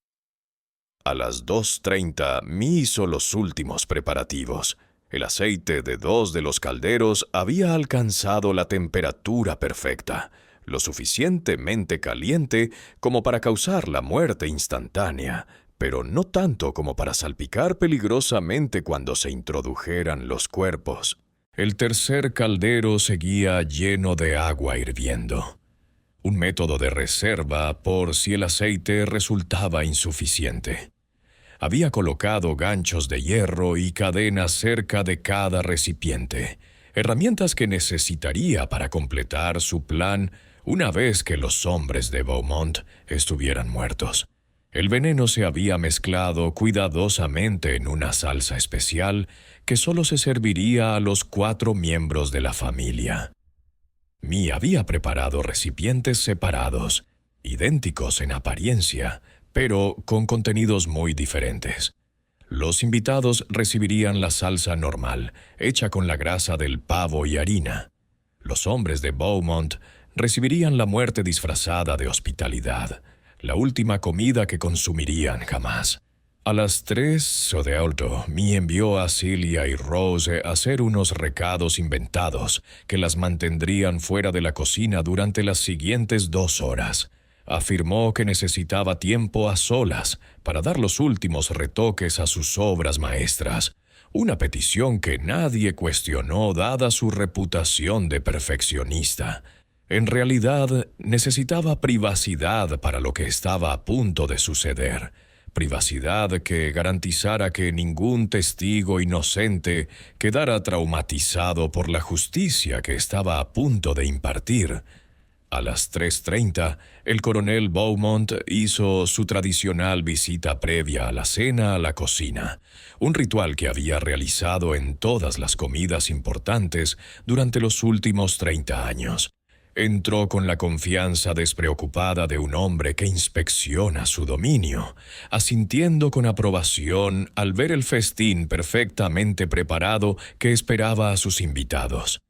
S1: A las 2:30 Mi hizo los últimos preparativos. El aceite de 2 de los calderos había alcanzado la temperatura perfecta, lo suficientemente caliente como para causar la muerte instantánea, pero no tanto como para salpicar peligrosamente cuando se introdujeran los cuerpos. El tercer caldero seguía lleno de agua hirviendo. Un método de reserva por si el aceite resultaba insuficiente. Había colocado ganchos de hierro y cadenas cerca de cada recipiente, herramientas que necesitaría para completar su plan una vez que los hombres de Beaumont estuvieran muertos. El veneno se había mezclado cuidadosamente en una salsa especial que solo se serviría a los 4 miembros de la familia. Mi había preparado recipientes separados, idénticos en apariencia, pero con contenidos muy diferentes. Los invitados recibirían la salsa normal, hecha con la grasa del pavo y harina. Los hombres de Beaumont recibirían la muerte disfrazada de hospitalidad, la última comida que consumirían jamás. A las 3 de alto, Mi envió a Celia y Rose a hacer unos recados inventados que las mantendrían fuera de la cocina durante las siguientes 2 horas. Afirmó que necesitaba tiempo a solas para dar los últimos retoques a sus obras maestras, una petición que nadie cuestionó dada su reputación de perfeccionista. En realidad, necesitaba privacidad para lo que estaba a punto de suceder. Privacidad que garantizara que ningún testigo inocente quedara traumatizado por la justicia que estaba a punto de impartir. A las 3:30, el coronel Beaumont hizo su tradicional visita previa a la cena a la cocina, un ritual que había realizado en todas las comidas importantes durante los últimos 30 años. Entró con la confianza despreocupada de un hombre que inspecciona su dominio, asintiendo con aprobación al ver el festín perfectamente preparado que esperaba a sus invitados.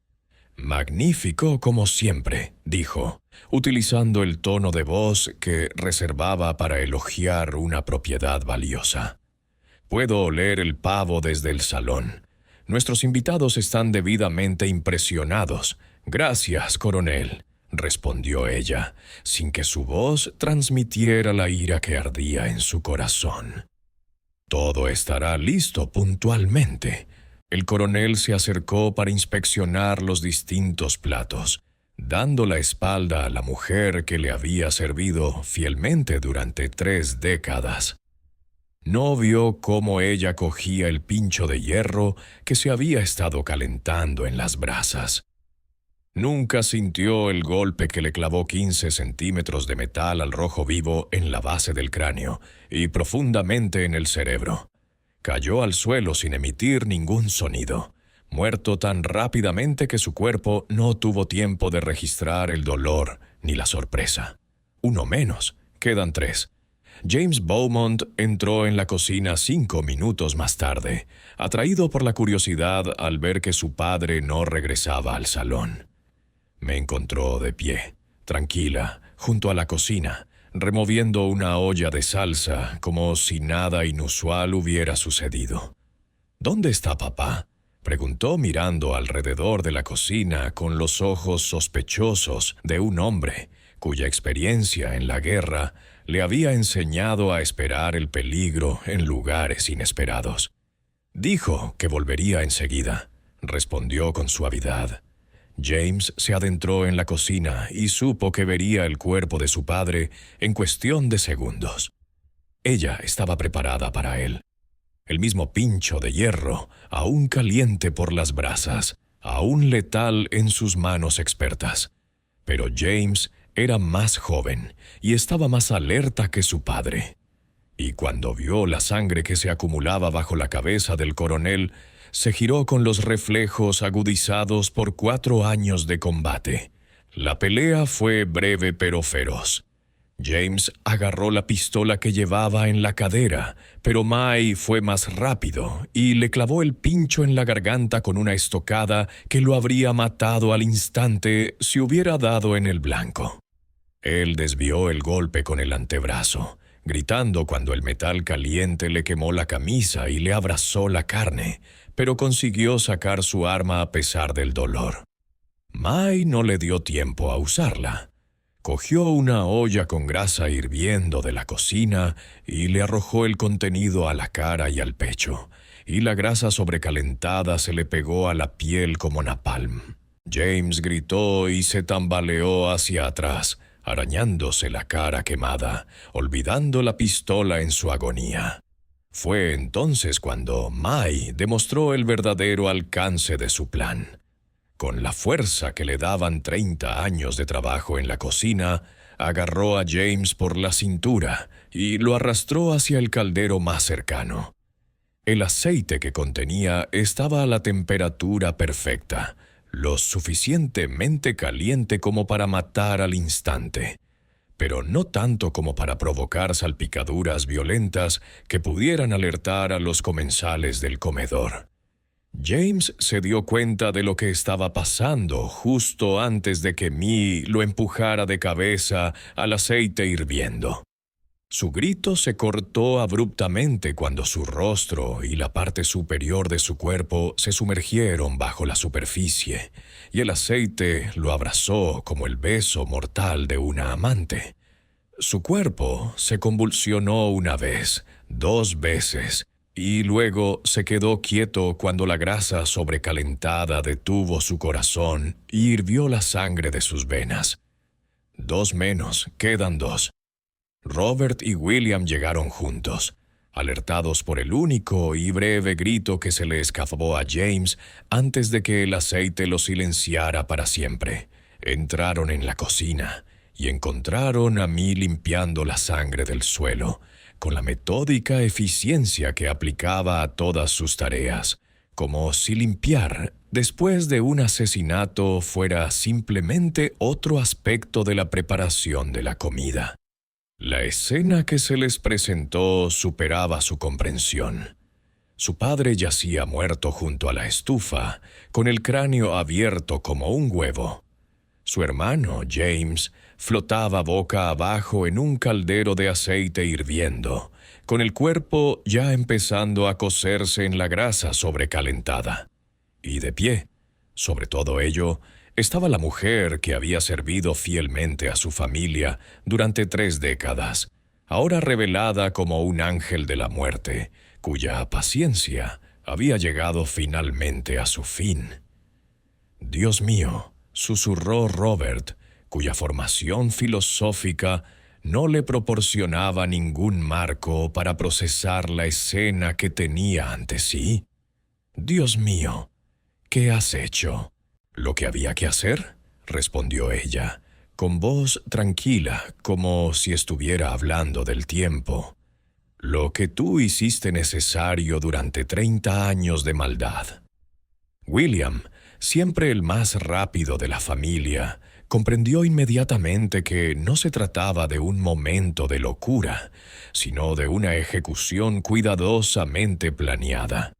S1: «Magnífico como siempre», dijo, utilizando el tono de voz que reservaba para elogiar una propiedad valiosa. «Puedo oler el pavo desde el salón. Nuestros invitados están debidamente impresionados. Gracias, coronel», respondió ella, sin que su voz transmitiera la ira que ardía en su corazón. «Todo estará listo puntualmente». El coronel se acercó para inspeccionar los distintos platos, dando la espalda a la mujer que le había servido fielmente durante 3 décadas. No vio cómo ella cogía el pincho de hierro que se había estado calentando en las brasas. Nunca sintió el golpe que le clavó 15 centímetros de metal al rojo vivo en la base del cráneo y profundamente en el cerebro. Cayó al suelo sin emitir ningún sonido, muerto tan rápidamente que su cuerpo no tuvo tiempo de registrar el dolor ni la sorpresa. Uno menos, quedan 3. James Beaumont entró en la cocina 5 minutos más tarde, atraído por la curiosidad al ver que su padre no regresaba al salón. Me encontró de pie, tranquila, junto a la cocina, removiendo una olla de salsa como si nada inusual hubiera sucedido. «¿Dónde está papá?», preguntó mirando alrededor de la cocina con los ojos sospechosos de un hombre cuya experiencia en la guerra le había enseñado a esperar el peligro en lugares inesperados. «Dijo que volvería enseguida», respondió con suavidad. James se adentró en la cocina y supo que vería el cuerpo de su padre en cuestión de segundos. Ella estaba preparada para él. El mismo pincho de hierro, aún caliente por las brasas, aún letal en sus manos expertas. Pero James era más joven y estaba más alerta que su padre. Y cuando vio la sangre que se acumulaba bajo la cabeza del coronel, se giró con los reflejos agudizados por 4 años de combate. La pelea fue breve pero feroz. James agarró la pistola que llevaba en la cadera, pero May fue más rápido y le clavó el pincho en la garganta con una estocada que lo habría matado al instante si hubiera dado en el blanco. Él desvió el golpe con el antebrazo, gritando cuando el metal caliente le quemó la camisa y le abrazó la carne, pero consiguió sacar su arma a pesar del dolor. May no le dio tiempo a usarla. Cogió una olla con grasa hirviendo de la cocina y le arrojó el contenido a la cara y al pecho, y la grasa sobrecalentada se le pegó a la piel como napalm. James gritó y se tambaleó hacia atrás, arañándose la cara quemada, olvidando la pistola en su agonía. Fue entonces cuando May demostró el verdadero alcance de su plan. Con la fuerza que le daban 30 años de trabajo en la cocina, agarró a James por la cintura y lo arrastró hacia el caldero más cercano. El aceite que contenía estaba a la temperatura perfecta, lo suficientemente caliente como para matar al instante, pero no tanto como para provocar salpicaduras violentas que pudieran alertar a los comensales del comedor. James se dio cuenta de lo que estaba pasando justo antes de que Mee lo empujara de cabeza al aceite hirviendo. Su grito se cortó abruptamente cuando su rostro y la parte superior de su cuerpo se sumergieron bajo la superficie, y el aceite lo abrazó como el beso mortal de una amante. Su cuerpo se convulsionó una vez, 2 veces, y luego se quedó quieto cuando la grasa sobrecalentada detuvo su corazón y hirvió la sangre de sus venas. 2 menos, quedan 2. Robert y William llegaron juntos, alertados por el único y breve grito que se le escapó a James antes de que el aceite lo silenciara para siempre. Entraron en la cocina y encontraron a Mee limpiando la sangre del suelo, con la metódica eficiencia que aplicaba a todas sus tareas, como si limpiar después de un asesinato fuera simplemente otro aspecto de la preparación de la comida. La escena que se les presentó superaba su comprensión. Su padre yacía muerto junto a la estufa, con el cráneo abierto como un huevo. Su hermano, James, flotaba boca abajo en un caldero de aceite hirviendo, con el cuerpo ya empezando a cocerse en la grasa sobrecalentada. Y de pie, sobre todo ello, estaba la mujer que había servido fielmente a su familia durante 3 décadas, ahora revelada como un ángel de la muerte, cuya paciencia había llegado finalmente a su fin. «Dios mío», susurró Robert, cuya formación filosófica no le proporcionaba ningún marco para procesar la escena que tenía ante sí. «Dios mío, ¿qué has hecho?» «Lo que había que hacer», respondió ella, con voz tranquila, como si estuviera hablando del tiempo. «Lo que tú hiciste necesario durante 30 años de maldad». William, siempre el más rápido de la familia, comprendió inmediatamente que no se trataba de un momento de locura, sino de una ejecución cuidadosamente planeada.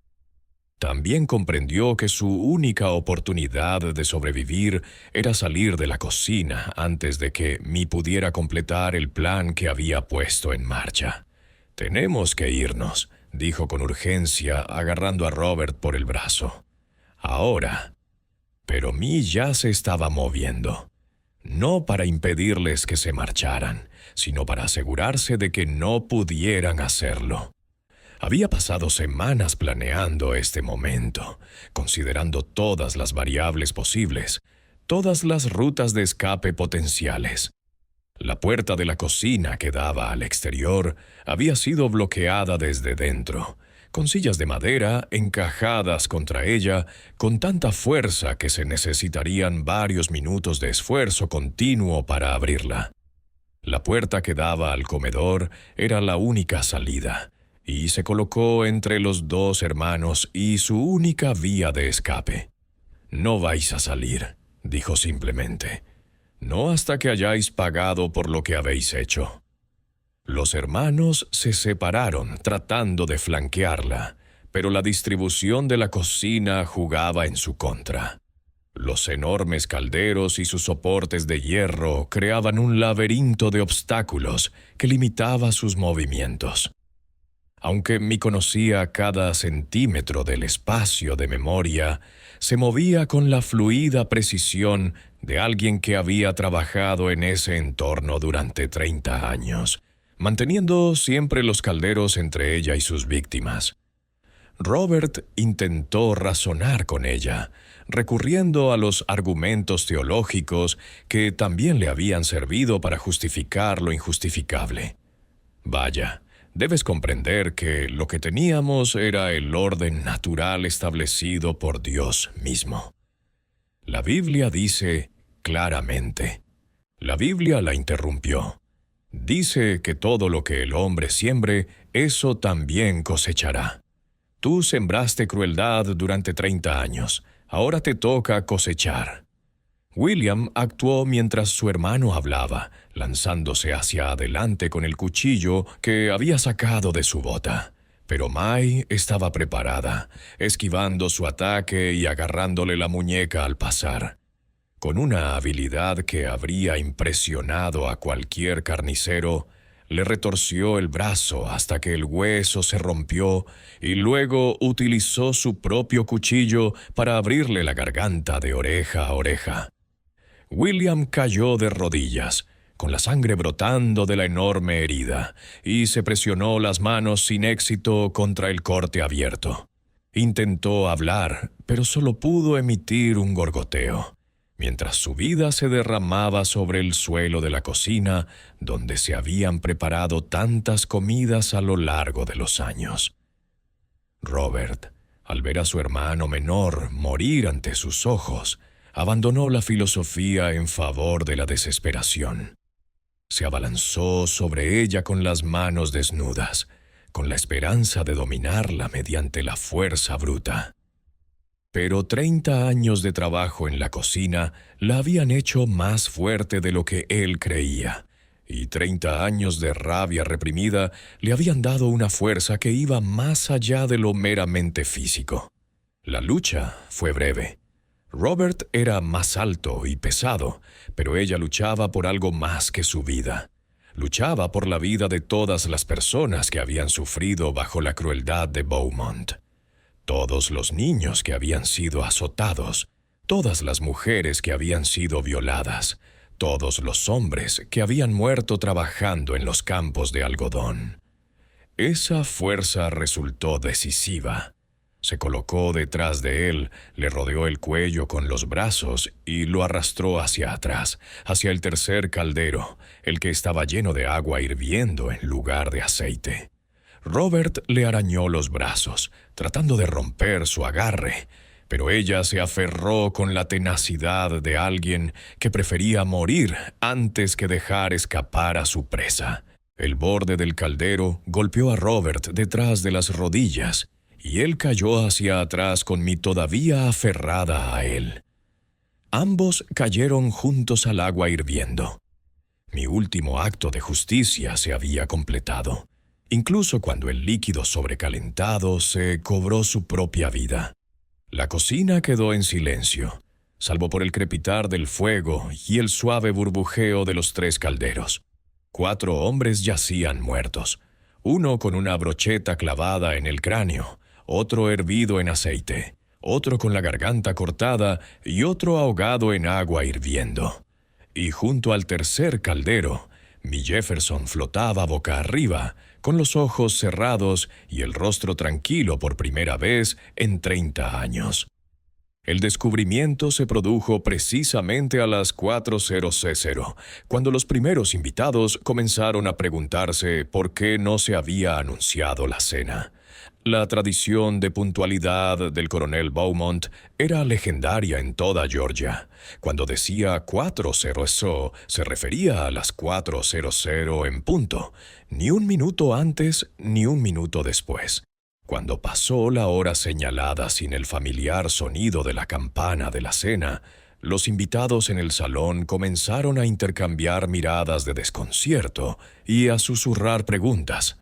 S1: También comprendió que su única oportunidad de sobrevivir era salir de la cocina antes de que Mee pudiera completar el plan que había puesto en marcha. «Tenemos que irnos», dijo con urgencia, agarrando a Robert por el brazo. «Ahora». Pero Mee ya se estaba moviendo. No para impedirles que se marcharan, sino para asegurarse de que no pudieran hacerlo. Había pasado semanas planeando este momento, considerando todas las variables posibles, todas las rutas de escape potenciales. La puerta de la cocina que daba al exterior había sido bloqueada desde dentro, con sillas de madera encajadas contra ella con tanta fuerza que se necesitarían varios minutos de esfuerzo continuo para abrirla. La puerta que daba al comedor era la única salida, y se colocó entre los dos hermanos y su única vía de escape. «No vais a salir», dijo simplemente. «No hasta que hayáis pagado por lo que habéis hecho». Los hermanos se separaron tratando de flanquearla, pero la distribución de la cocina jugaba en su contra. Los enormes calderos y sus soportes de hierro creaban un laberinto de obstáculos que limitaba sus movimientos. Aunque mi conocía cada centímetro del espacio de memoria, se movía con la fluida precisión de alguien que había trabajado en ese entorno durante 30 años, manteniendo siempre los calderos entre ella y sus víctimas. Robert intentó razonar con ella, recurriendo a los argumentos teológicos que también le habían servido para justificar lo injustificable. «Vaya, debes comprender que lo que teníamos era el orden natural establecido por Dios mismo. La Biblia dice claramente». La Biblia la interrumpió. «Dice que todo lo que el hombre siembre, eso también cosechará. Tú sembraste crueldad durante 30 años. Ahora te toca cosechar». William actuó mientras su hermano hablaba, lanzándose hacia adelante con el cuchillo que había sacado de su bota. Pero Mai estaba preparada, esquivando su ataque y agarrándole la muñeca al pasar. Con una habilidad que habría impresionado a cualquier carnicero, le retorció el brazo hasta que el hueso se rompió y luego utilizó su propio cuchillo para abrirle la garganta de oreja a oreja. William cayó de rodillas, con la sangre brotando de la enorme herida, y se presionó las manos sin éxito contra el corte abierto. Intentó hablar, pero solo pudo emitir un gorgoteo, mientras su vida se derramaba sobre el suelo de la cocina donde se habían preparado tantas comidas a lo largo de los años. Robert, al ver a su hermano menor morir ante sus ojos, abandonó la filosofía en favor de la desesperación. Se abalanzó sobre ella con las manos desnudas, con la esperanza de dominarla mediante la fuerza bruta. Pero 30 años de trabajo en la cocina la habían hecho más fuerte de lo que él creía, y 30 años de rabia reprimida le habían dado una fuerza que iba más allá de lo meramente físico. La lucha fue breve. Robert era más alto y pesado, pero ella luchaba por algo más que su vida. Luchaba por la vida de todas las personas que habían sufrido bajo la crueldad de Beaumont. Todos los niños que habían sido azotados, todas las mujeres que habían sido violadas, todos los hombres que habían muerto trabajando en los campos de algodón. Esa fuerza resultó decisiva. Se colocó detrás de él, le rodeó el cuello con los brazos y lo arrastró hacia atrás, hacia el tercer caldero, el que estaba lleno de agua hirviendo en lugar de aceite. Robert le arañó los brazos, tratando de romper su agarre, pero ella se aferró con la tenacidad de alguien que prefería morir antes que dejar escapar a su presa. El borde del caldero golpeó a Robert detrás de las rodillas, y él cayó hacia atrás con mi todavía aferrada a él. Ambos cayeron juntos al agua hirviendo. Mi último acto de justicia se había completado, incluso cuando el líquido sobrecalentado se cobró su propia vida. La cocina quedó en silencio, salvo por el crepitar del fuego y el suave burbujeo de los 3 calderos. 4 hombres yacían muertos, uno con una brocheta clavada en el cráneo, otro hervido en aceite, otro con la garganta cortada y otro ahogado en agua hirviendo. Y junto al tercer caldero, mi Jefferson flotaba boca arriba, con los ojos cerrados y el rostro tranquilo por primera vez en 30 años. El descubrimiento se produjo precisamente a las 4:00, cuando los primeros invitados comenzaron a preguntarse por qué no se había anunciado la cena. La tradición de puntualidad del coronel Beaumont era legendaria en toda Georgia. Cuando decía 4:00, se refería a las 4:00 en punto, ni un minuto antes ni un minuto después. Cuando pasó la hora señalada sin el familiar sonido de la campana de la cena, los invitados en el salón comenzaron a intercambiar miradas de desconcierto y a susurrar preguntas.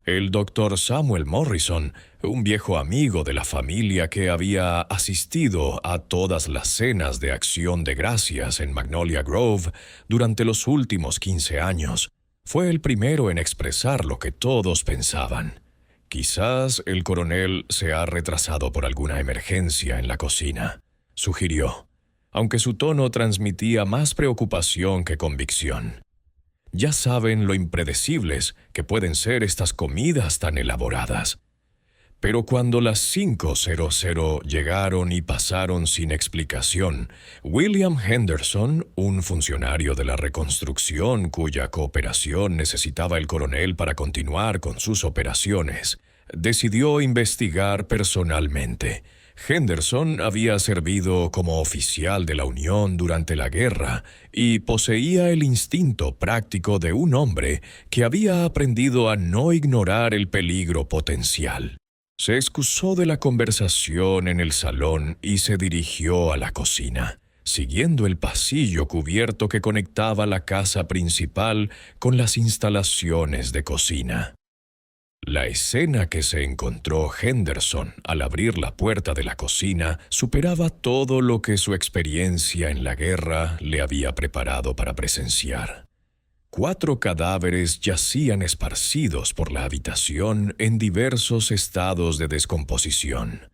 S1: El doctor Samuel Morrison, un viejo amigo de la familia que había asistido a todas las cenas de acción de gracias en Magnolia Grove durante los últimos 15 años, fue el primero en expresar lo que todos pensaban. Quizás el coronel se ha retrasado por alguna emergencia en la cocina, sugirió, aunque su tono transmitía más preocupación que convicción. Ya saben lo impredecibles que pueden ser estas comidas tan elaboradas. Pero cuando las 5:00 llegaron y pasaron sin explicación, William Henderson, un funcionario de la reconstrucción cuya cooperación necesitaba el coronel para continuar con sus operaciones, decidió investigar personalmente. Henderson había servido como oficial de la Unión durante la guerra y poseía el instinto práctico de un hombre que había aprendido a no ignorar el peligro potencial. Se excusó de la conversación en el salón y se dirigió a la cocina, siguiendo el pasillo cubierto que conectaba la casa principal con las instalaciones de cocina. La escena que se encontró Henderson al abrir la puerta de la cocina superaba todo lo que su experiencia en la guerra le había preparado para presenciar. 4 cadáveres yacían esparcidos por la habitación en diversos estados de descomposición.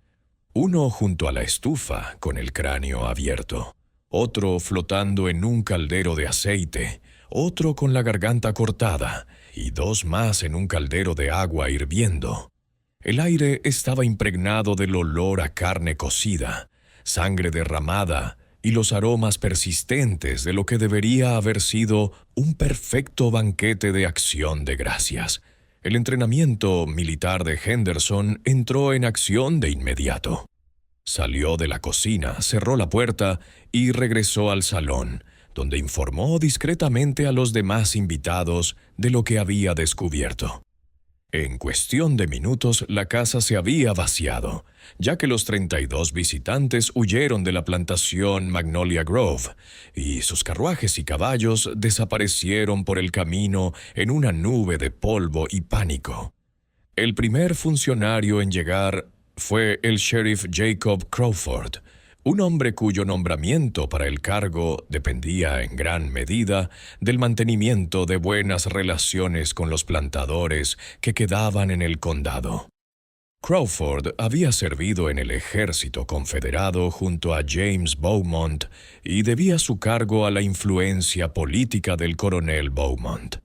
S1: Uno junto a la estufa, con el cráneo abierto. Otro flotando en un caldero de aceite. Otro con la garganta cortada. Y 2 más en un caldero de agua hirviendo. El aire estaba impregnado del olor a carne cocida, sangre derramada y los aromas persistentes de lo que debería haber sido un perfecto banquete de acción de gracias. El entrenamiento militar de Henderson entró en acción de inmediato. Salió de la cocina, cerró la puerta y regresó al salón, donde informó discretamente a los demás invitados de lo que había descubierto. En cuestión de minutos, la casa se había vaciado, ya que los 32 visitantes huyeron de la plantación Magnolia Grove, y sus carruajes y caballos desaparecieron por el camino en una nube de polvo y pánico. El primer funcionario en llegar fue el sheriff Jacob Crawford, un hombre cuyo nombramiento para el cargo dependía en gran medida del mantenimiento de buenas relaciones con los plantadores que quedaban en el condado. Crawford había servido en el ejército confederado junto a James Beaumont y debía su cargo a la influencia política del coronel Beaumont.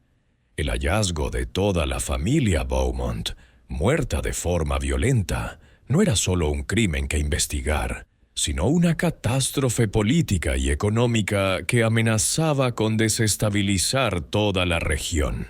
S1: El hallazgo de toda la familia Beaumont, muerta de forma violenta, no era solo un crimen que investigar, sino una catástrofe política y económica que amenazaba con desestabilizar toda la región.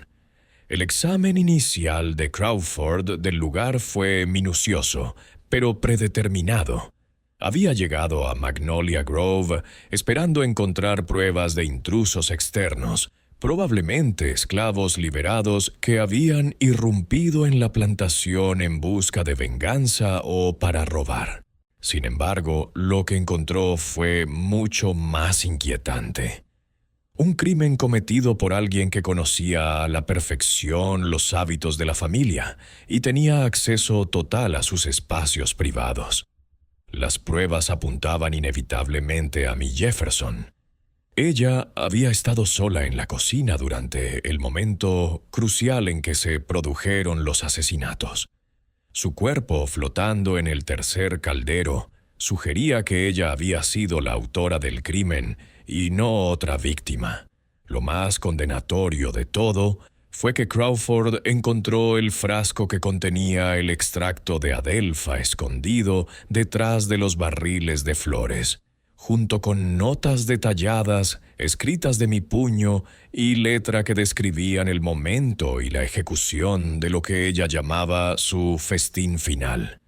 S1: El examen inicial de Crawford del lugar fue minucioso, pero predeterminado. Había llegado a Magnolia Grove esperando encontrar pruebas de intrusos externos, probablemente esclavos liberados que habían irrumpido en la plantación en busca de venganza o para robar. Sin embargo, lo que encontró fue mucho más inquietante. Un crimen cometido por alguien que conocía a la perfección los hábitos de la familia y tenía acceso total a sus espacios privados. Las pruebas apuntaban inevitablemente a Miss Jefferson. Ella había estado sola en la cocina durante el momento crucial en que se produjeron los asesinatos. Su cuerpo flotando en el tercer caldero sugería que ella había sido la autora del crimen y no otra víctima. Lo más condenatorio de todo fue que Crawford encontró el frasco que contenía el extracto de adelfa escondido detrás de los barriles de flores, junto con notas detalladas escritas de mi puño y letra que describían el momento y la ejecución de lo que ella llamaba su festín final.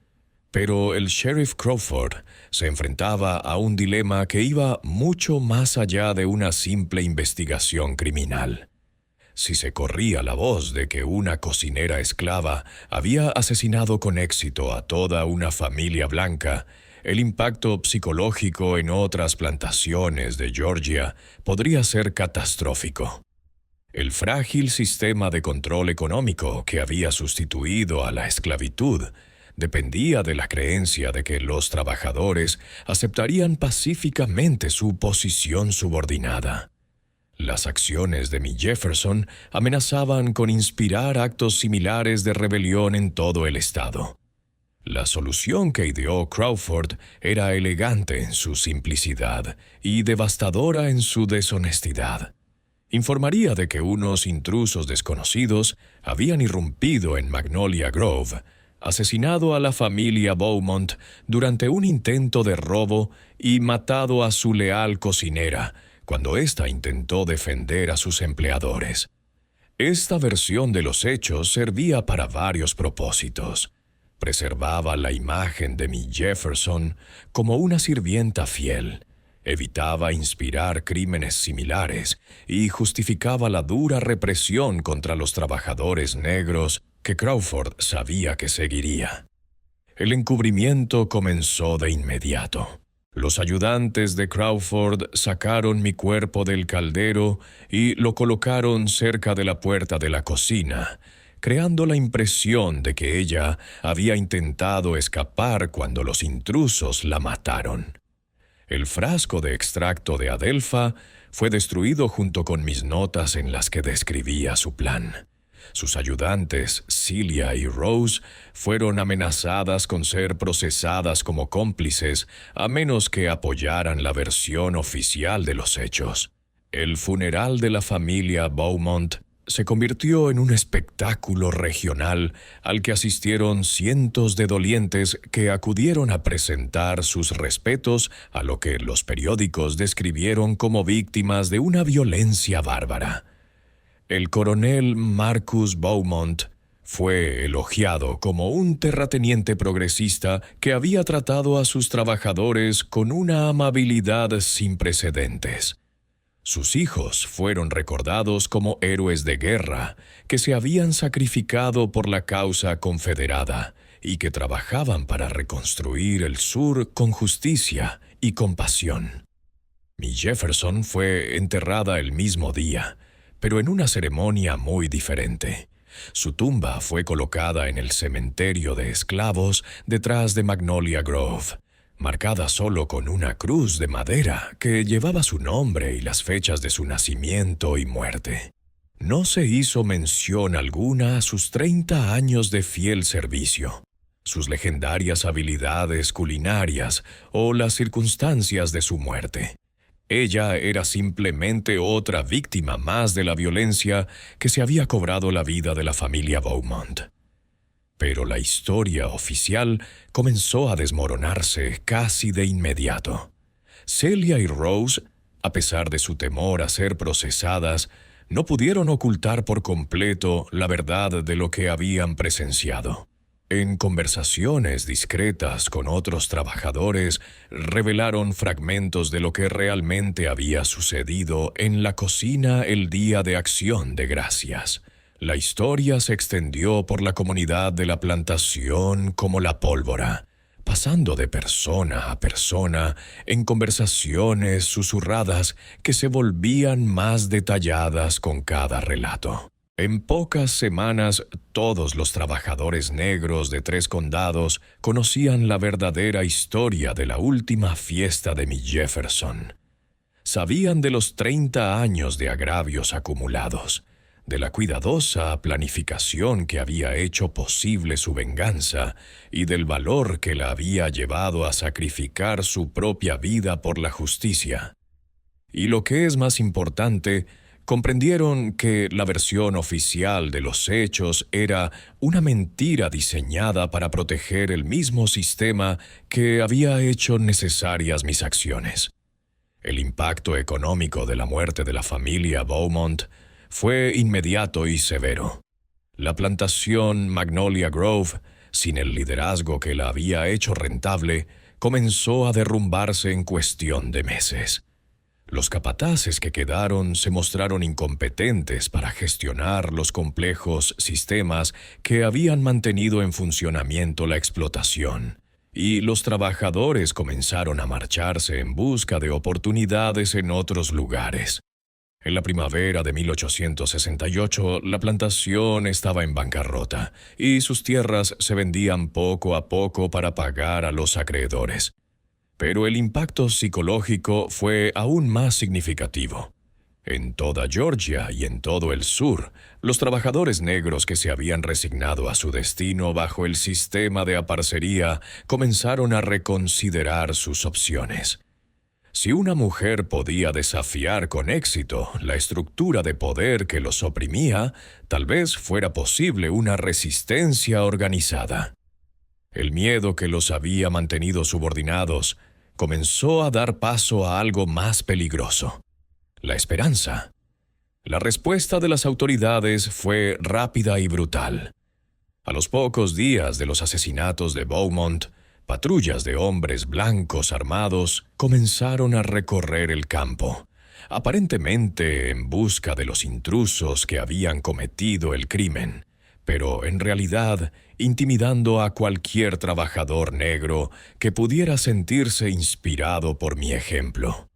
S1: Pero el sheriff Crawford se enfrentaba a un dilema que iba mucho más allá de una simple investigación criminal. Si se corría la voz de que una cocinera esclava había asesinado con éxito a toda una familia blanca, el impacto psicológico en otras plantaciones de Georgia podría ser catastrófico. El frágil sistema de control económico que había sustituido a la esclavitud dependía de la creencia de que los trabajadores aceptarían pacíficamente su posición subordinada. Las acciones de mi Jefferson amenazaban con inspirar actos similares de rebelión en todo el estado. La solución que ideó Crawford era elegante en su simplicidad y devastadora en su deshonestidad. Informaría de que unos intrusos desconocidos habían irrumpido en Magnolia Grove, asesinado a la familia Beaumont durante un intento de robo y matado a su leal cocinera cuando ésta intentó defender a sus empleadores. Esta versión de los hechos servía para varios propósitos. Preservaba la imagen de mi Jefferson como una sirvienta fiel, evitaba inspirar crímenes similares y justificaba la dura represión contra los trabajadores negros que Crawford sabía que seguiría. El encubrimiento comenzó de inmediato. Los ayudantes de Crawford sacaron mi cuerpo del caldero y lo colocaron cerca de la puerta de la cocina, creando la impresión de que ella había intentado escapar cuando los intrusos la mataron. El frasco de extracto de adelfa fue destruido junto con mis notas en las que describía su plan. Sus ayudantes, Celia y Rose, fueron amenazadas con ser procesadas como cómplices a menos que apoyaran la versión oficial de los hechos. El funeral de la familia Beaumont se convirtió en un espectáculo regional al que asistieron cientos de dolientes que acudieron a presentar sus respetos a lo que los periódicos describieron como víctimas de una violencia bárbara. El coronel Marcus Beaumont fue elogiado como un terrateniente progresista que había tratado a sus trabajadores con una amabilidad sin precedentes. Sus hijos fueron recordados como héroes de guerra que se habían sacrificado por la causa confederada y que trabajaban para reconstruir el sur con justicia y compasión. Mi Jefferson fue enterrada el mismo día, pero en una ceremonia muy diferente. Su tumba fue colocada en el cementerio de esclavos detrás de Magnolia Grove, marcada solo con una cruz de madera que llevaba su nombre y las fechas de su nacimiento y muerte. No se hizo mención alguna a sus 30 años de fiel servicio, sus legendarias habilidades culinarias o las circunstancias de su muerte. Ella era simplemente otra víctima más de la violencia que se había cobrado la vida de la familia Beaumont. Pero la historia oficial comenzó a desmoronarse casi de inmediato. Celia y Rose, a pesar de su temor a ser procesadas, no pudieron ocultar por completo la verdad de lo que habían presenciado. En conversaciones discretas con otros trabajadores, revelaron fragmentos de lo que realmente había sucedido en la cocina el día de Acción de Gracias. La historia se extendió por la comunidad de la plantación como la pólvora, pasando de persona a persona en conversaciones susurradas que se volvían más detalladas con cada relato. En pocas semanas, todos los trabajadores negros de 3 condados conocían la verdadera historia de la última fiesta de mi Jefferson. Sabían de los 30 años de agravios acumulados, de la cuidadosa planificación que había hecho posible su venganza y del valor que la había llevado a sacrificar su propia vida por la justicia. Y lo que es más importante, comprendieron que la versión oficial de los hechos era una mentira diseñada para proteger el mismo sistema que había hecho necesarias mis acciones. El impacto económico de la muerte de la familia Beaumont fue inmediato y severo. La plantación Magnolia Grove, sin el liderazgo que la había hecho rentable, comenzó a derrumbarse en cuestión de meses. Los capataces que quedaron se mostraron incompetentes para gestionar los complejos sistemas que habían mantenido en funcionamiento la explotación, y los trabajadores comenzaron a marcharse en busca de oportunidades en otros lugares. En la primavera de 1868, la plantación estaba en bancarrota y sus tierras se vendían poco a poco para pagar a los acreedores. Pero el impacto psicológico fue aún más significativo. En toda Georgia y en todo el sur, los trabajadores negros que se habían resignado a su destino bajo el sistema de aparcería comenzaron a reconsiderar sus opciones. Si una mujer podía desafiar con éxito la estructura de poder que los oprimía, tal vez fuera posible una resistencia organizada. El miedo que los había mantenido subordinados comenzó a dar paso a algo más peligroso: la esperanza. La respuesta de las autoridades fue rápida y brutal. A los pocos días de los asesinatos de Beaumont, patrullas de hombres blancos armados comenzaron a recorrer el campo, aparentemente en busca de los intrusos que habían cometido el crimen, pero en realidad intimidando a cualquier trabajador negro que pudiera sentirse inspirado por mi ejemplo.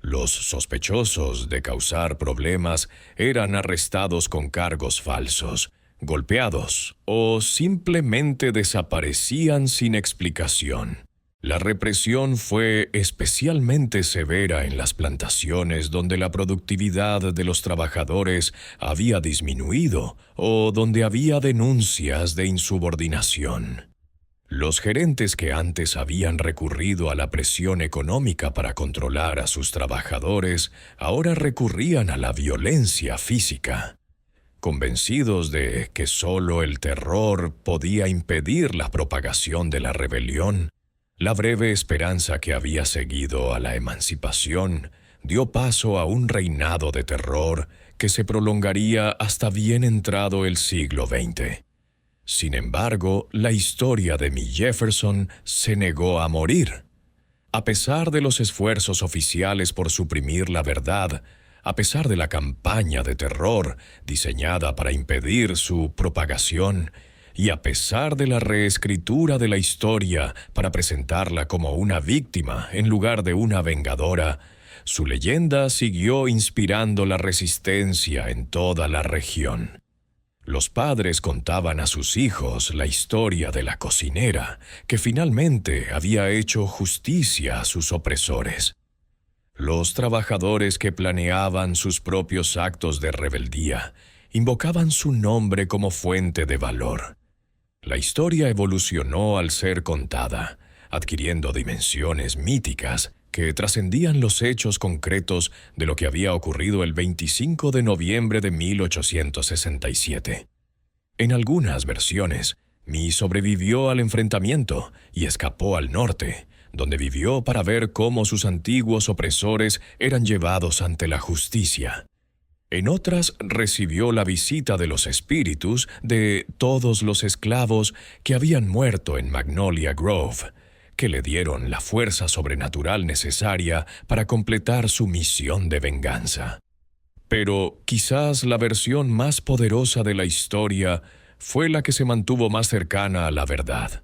S1: Los sospechosos de causar problemas eran arrestados con cargos falsos, golpeados o simplemente desaparecían sin explicación. La represión fue especialmente severa en las plantaciones donde la productividad de los trabajadores había disminuido o donde había denuncias de insubordinación. Los gerentes que antes habían recurrido a la presión económica para controlar a sus trabajadores ahora recurrían a la violencia física. Convencidos de que solo el terror podía impedir la propagación de la rebelión, la breve esperanza que había seguido a la emancipación dio paso a un reinado de terror que se prolongaría hasta bien entrado el siglo XX. Sin embargo, la historia de mi Jefferson se negó a morir. A pesar de los esfuerzos oficiales por suprimir la verdad, a pesar de la campaña de terror diseñada para impedir su propagación, y a pesar de la reescritura de la historia para presentarla como una víctima en lugar de una vengadora, su leyenda siguió inspirando la resistencia en toda la región. Los padres contaban a sus hijos la historia de la cocinera, que finalmente había hecho justicia a sus opresores. Los trabajadores que planeaban sus propios actos de rebeldía invocaban su nombre como fuente de valor. La historia evolucionó al ser contada, adquiriendo dimensiones míticas que trascendían los hechos concretos de lo que había ocurrido el 25 de noviembre de 1867. En algunas versiones, Mi sobrevivió al enfrentamiento y escapó al norte, donde vivió para ver cómo sus antiguos opresores eran llevados ante la justicia. En otras recibió la visita de los espíritus de todos los esclavos que habían muerto en Magnolia Grove, que le dieron la fuerza sobrenatural necesaria para completar su misión de venganza. Pero quizás la versión más poderosa de la historia fue la que se mantuvo más cercana a la verdad.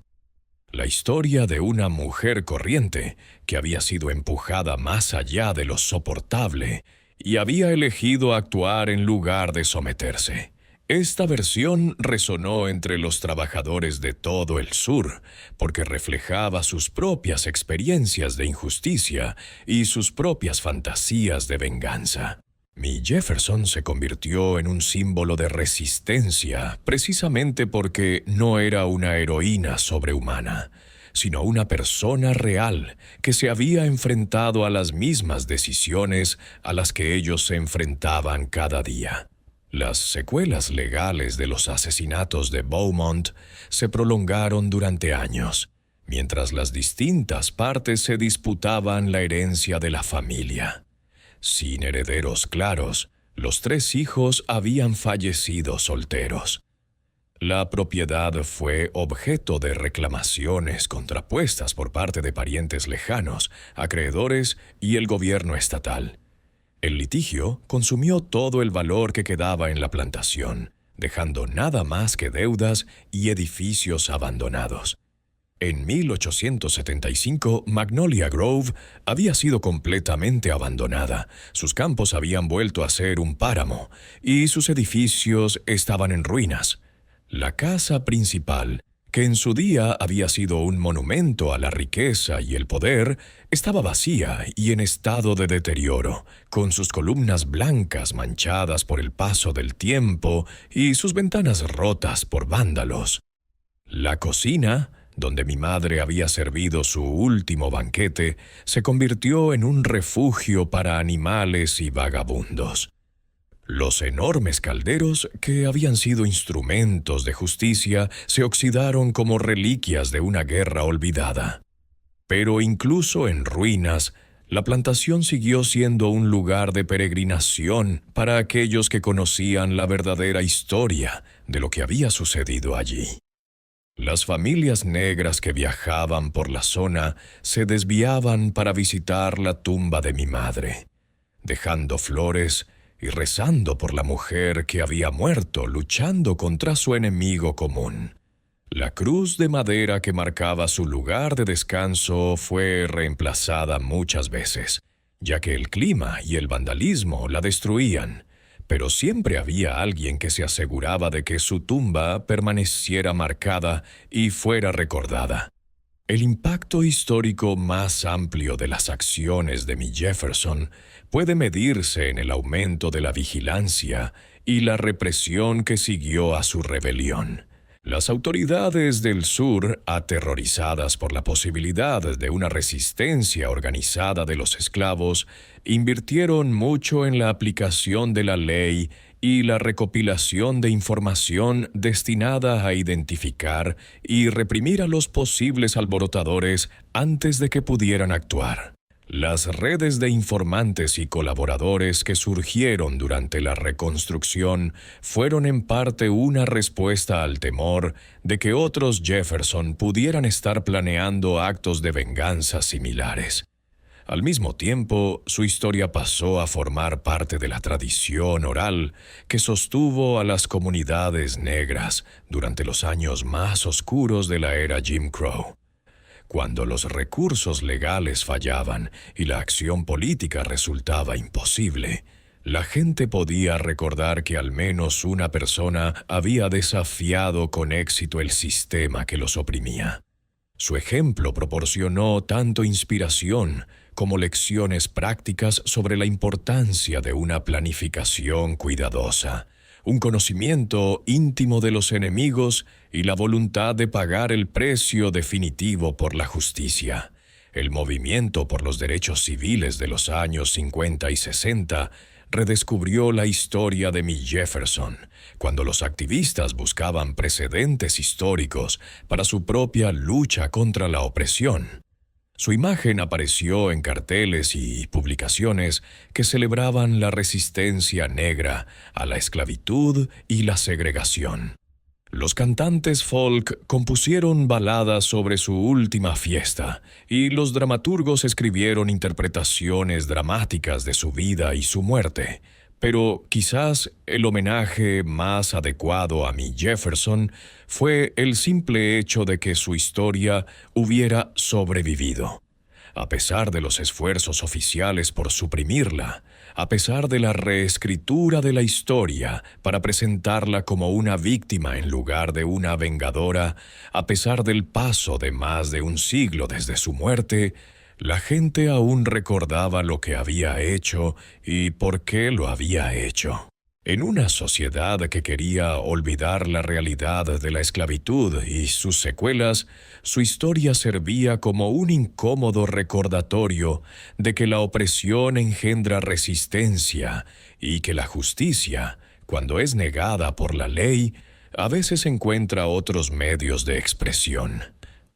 S1: La historia de una mujer corriente que había sido empujada más allá de lo soportable y había elegido actuar en lugar de someterse. Esta versión resonó entre los trabajadores de todo el sur, porque reflejaba sus propias experiencias de injusticia y sus propias fantasías de venganza. Mi Jefferson se convirtió en un símbolo de resistencia precisamente porque no era una heroína sobrehumana, sino una persona real que se había enfrentado a las mismas decisiones a las que ellos se enfrentaban cada día. Las secuelas legales de los asesinatos de Beaumont se prolongaron durante años, mientras las distintas partes se disputaban la herencia de la familia. Sin herederos claros, los 3 hijos habían fallecido solteros. La propiedad fue objeto de reclamaciones contrapuestas por parte de parientes lejanos, acreedores y el gobierno estatal. El litigio consumió todo el valor que quedaba en la plantación, dejando nada más que deudas y edificios abandonados. En 1875, Magnolia Grove había sido completamente abandonada. Sus campos habían vuelto a ser un páramo y sus edificios estaban en ruinas. La casa principal, que en su día había sido un monumento a la riqueza y el poder, estaba vacía y en estado de deterioro, con sus columnas blancas manchadas por el paso del tiempo y sus ventanas rotas por vándalos. La cocina, donde mi madre había servido su último banquete, se convirtió en un refugio para animales y vagabundos. Los enormes calderos, que habían sido instrumentos de justicia, se oxidaron como reliquias de una guerra olvidada. Pero incluso en ruinas, la plantación siguió siendo un lugar de peregrinación para aquellos que conocían la verdadera historia de lo que había sucedido allí. Las familias negras que viajaban por la zona se desviaban para visitar la tumba de mi madre, dejando flores y rezando por la mujer que había muerto luchando contra su enemigo común. La cruz de madera que marcaba su lugar de descanso fue reemplazada muchas veces, ya que el clima y el vandalismo la destruían, pero siempre había alguien que se aseguraba de que su tumba permaneciera marcada y fuera recordada. El impacto histórico más amplio de las acciones de mi Jefferson puede medirse en el aumento de la vigilancia y la represión que siguió a su rebelión. Las autoridades del sur, aterrorizadas por la posibilidad de una resistencia organizada de los esclavos, invirtieron mucho en la aplicación de la ley y la recopilación de información destinada a identificar y reprimir a los posibles alborotadores antes de que pudieran actuar. Las redes de informantes y colaboradores que surgieron durante la reconstrucción fueron en parte una respuesta al temor de que otros Jefferson pudieran estar planeando actos de venganza similares. Al mismo tiempo, su historia pasó a formar parte de la tradición oral que sostuvo a las comunidades negras durante los años más oscuros de la era Jim Crow. Cuando los recursos legales fallaban y la acción política resultaba imposible, la gente podía recordar que al menos una persona había desafiado con éxito el sistema que los oprimía. Su ejemplo proporcionó tanto inspiración como lecciones prácticas sobre la importancia de una planificación cuidadosa, un conocimiento íntimo de los enemigos y la voluntad de pagar el precio definitivo por la justicia. El movimiento por los derechos civiles de los años 50 y 60 redescubrió la historia de mi Jefferson, cuando los activistas buscaban precedentes históricos para su propia lucha contra la opresión. Su imagen apareció en carteles y publicaciones que celebraban la resistencia negra a la esclavitud y la segregación. Los cantantes folk compusieron baladas sobre su última fiesta, y los dramaturgos escribieron interpretaciones dramáticas de su vida y su muerte. Pero quizás el homenaje más adecuado a mi Jefferson fue el simple hecho de que su historia hubiera sobrevivido. A pesar de los esfuerzos oficiales por suprimirla, a pesar de la reescritura de la historia para presentarla como una víctima en lugar de una vengadora, a pesar del paso de más de un siglo desde su muerte, la gente aún recordaba lo que había hecho y por qué lo había hecho. En una sociedad que quería olvidar la realidad de la esclavitud y sus secuelas, su historia servía como un incómodo recordatorio de que la opresión engendra resistencia y que la justicia, cuando es negada por la ley, a veces encuentra otros medios de expresión.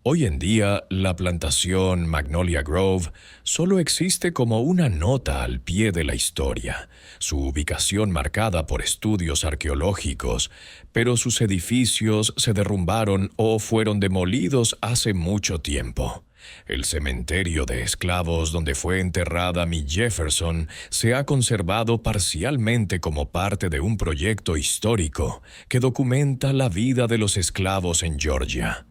S1: Hoy en día, la plantación Magnolia Grove solo existe como una nota al pie de la historia, su ubicación marcada por estudios arqueológicos, pero sus edificios se derrumbaron o fueron demolidos hace mucho tiempo. El cementerio de esclavos donde fue enterrada Miss Jefferson se ha conservado parcialmente como parte de un proyecto histórico que documenta la vida de los esclavos en Georgia.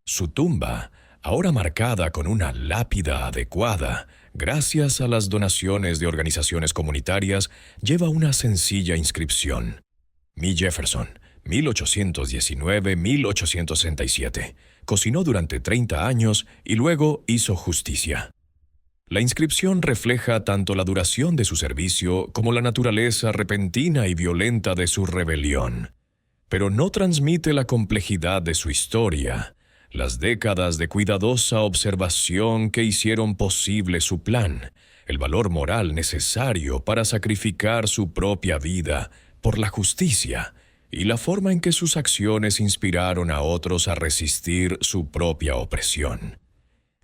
S1: Su tumba, ahora marcada con una lápida adecuada, gracias a las donaciones de organizaciones comunitarias, lleva una sencilla inscripción. Miss Jefferson, 1819-1867. Cocinó durante 30 años y luego hizo justicia. La inscripción refleja tanto la duración de su servicio como la naturaleza repentina y violenta de su rebelión, pero no transmite la complejidad de su historia, las décadas de cuidadosa observación que hicieron posible su plan, el valor moral necesario para sacrificar su propia vida por la justicia y la forma en que sus acciones inspiraron a otros a resistir su propia opresión.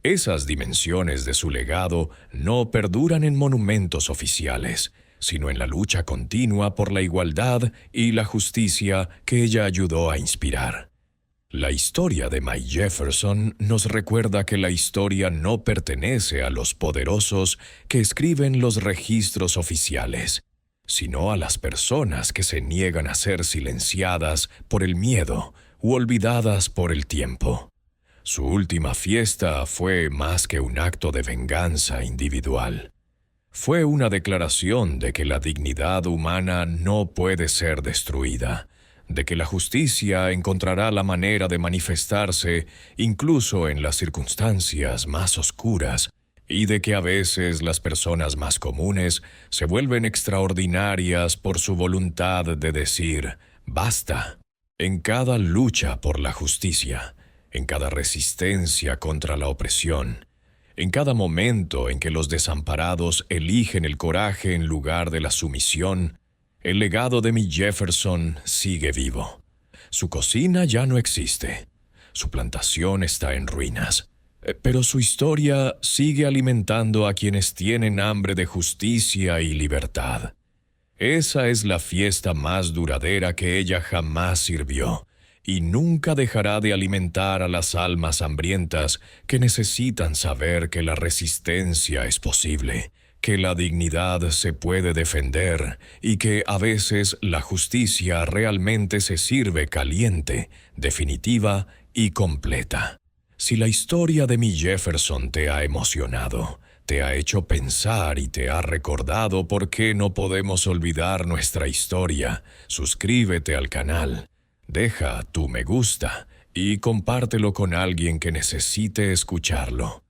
S1: Esas dimensiones de su legado no perduran en monumentos oficiales, sino en la lucha continua por la igualdad y la justicia que ella ayudó a inspirar. La historia de Miss Jefferson nos recuerda que la historia no pertenece a los poderosos que escriben los registros oficiales, sino a las personas que se niegan a ser silenciadas por el miedo u olvidadas por el tiempo. Su última fiesta fue más que un acto de venganza individual. Fue una declaración de que la dignidad humana no puede ser destruida, de que la justicia encontrará la manera de manifestarse incluso en las circunstancias más oscuras, y de que a veces las personas más comunes se vuelven extraordinarias por su voluntad de decir «basta». En cada lucha por la justicia, en cada resistencia contra la opresión, en cada momento en que los desamparados eligen el coraje en lugar de la sumisión, el legado de Miss Jefferson sigue vivo. Su cocina ya no existe. Su plantación está en ruinas. Pero su historia sigue alimentando a quienes tienen hambre de justicia y libertad. Esa es la fiesta más duradera que ella jamás sirvió, y nunca dejará de alimentar a las almas hambrientas que necesitan saber que la resistencia es posible, que la dignidad se puede defender y que a veces la justicia realmente se sirve caliente, definitiva y completa. Si la historia de Miss Jefferson te ha emocionado, te ha hecho pensar y te ha recordado por qué no podemos olvidar nuestra historia, suscríbete al canal, deja tu me gusta y compártelo con alguien que necesite escucharlo.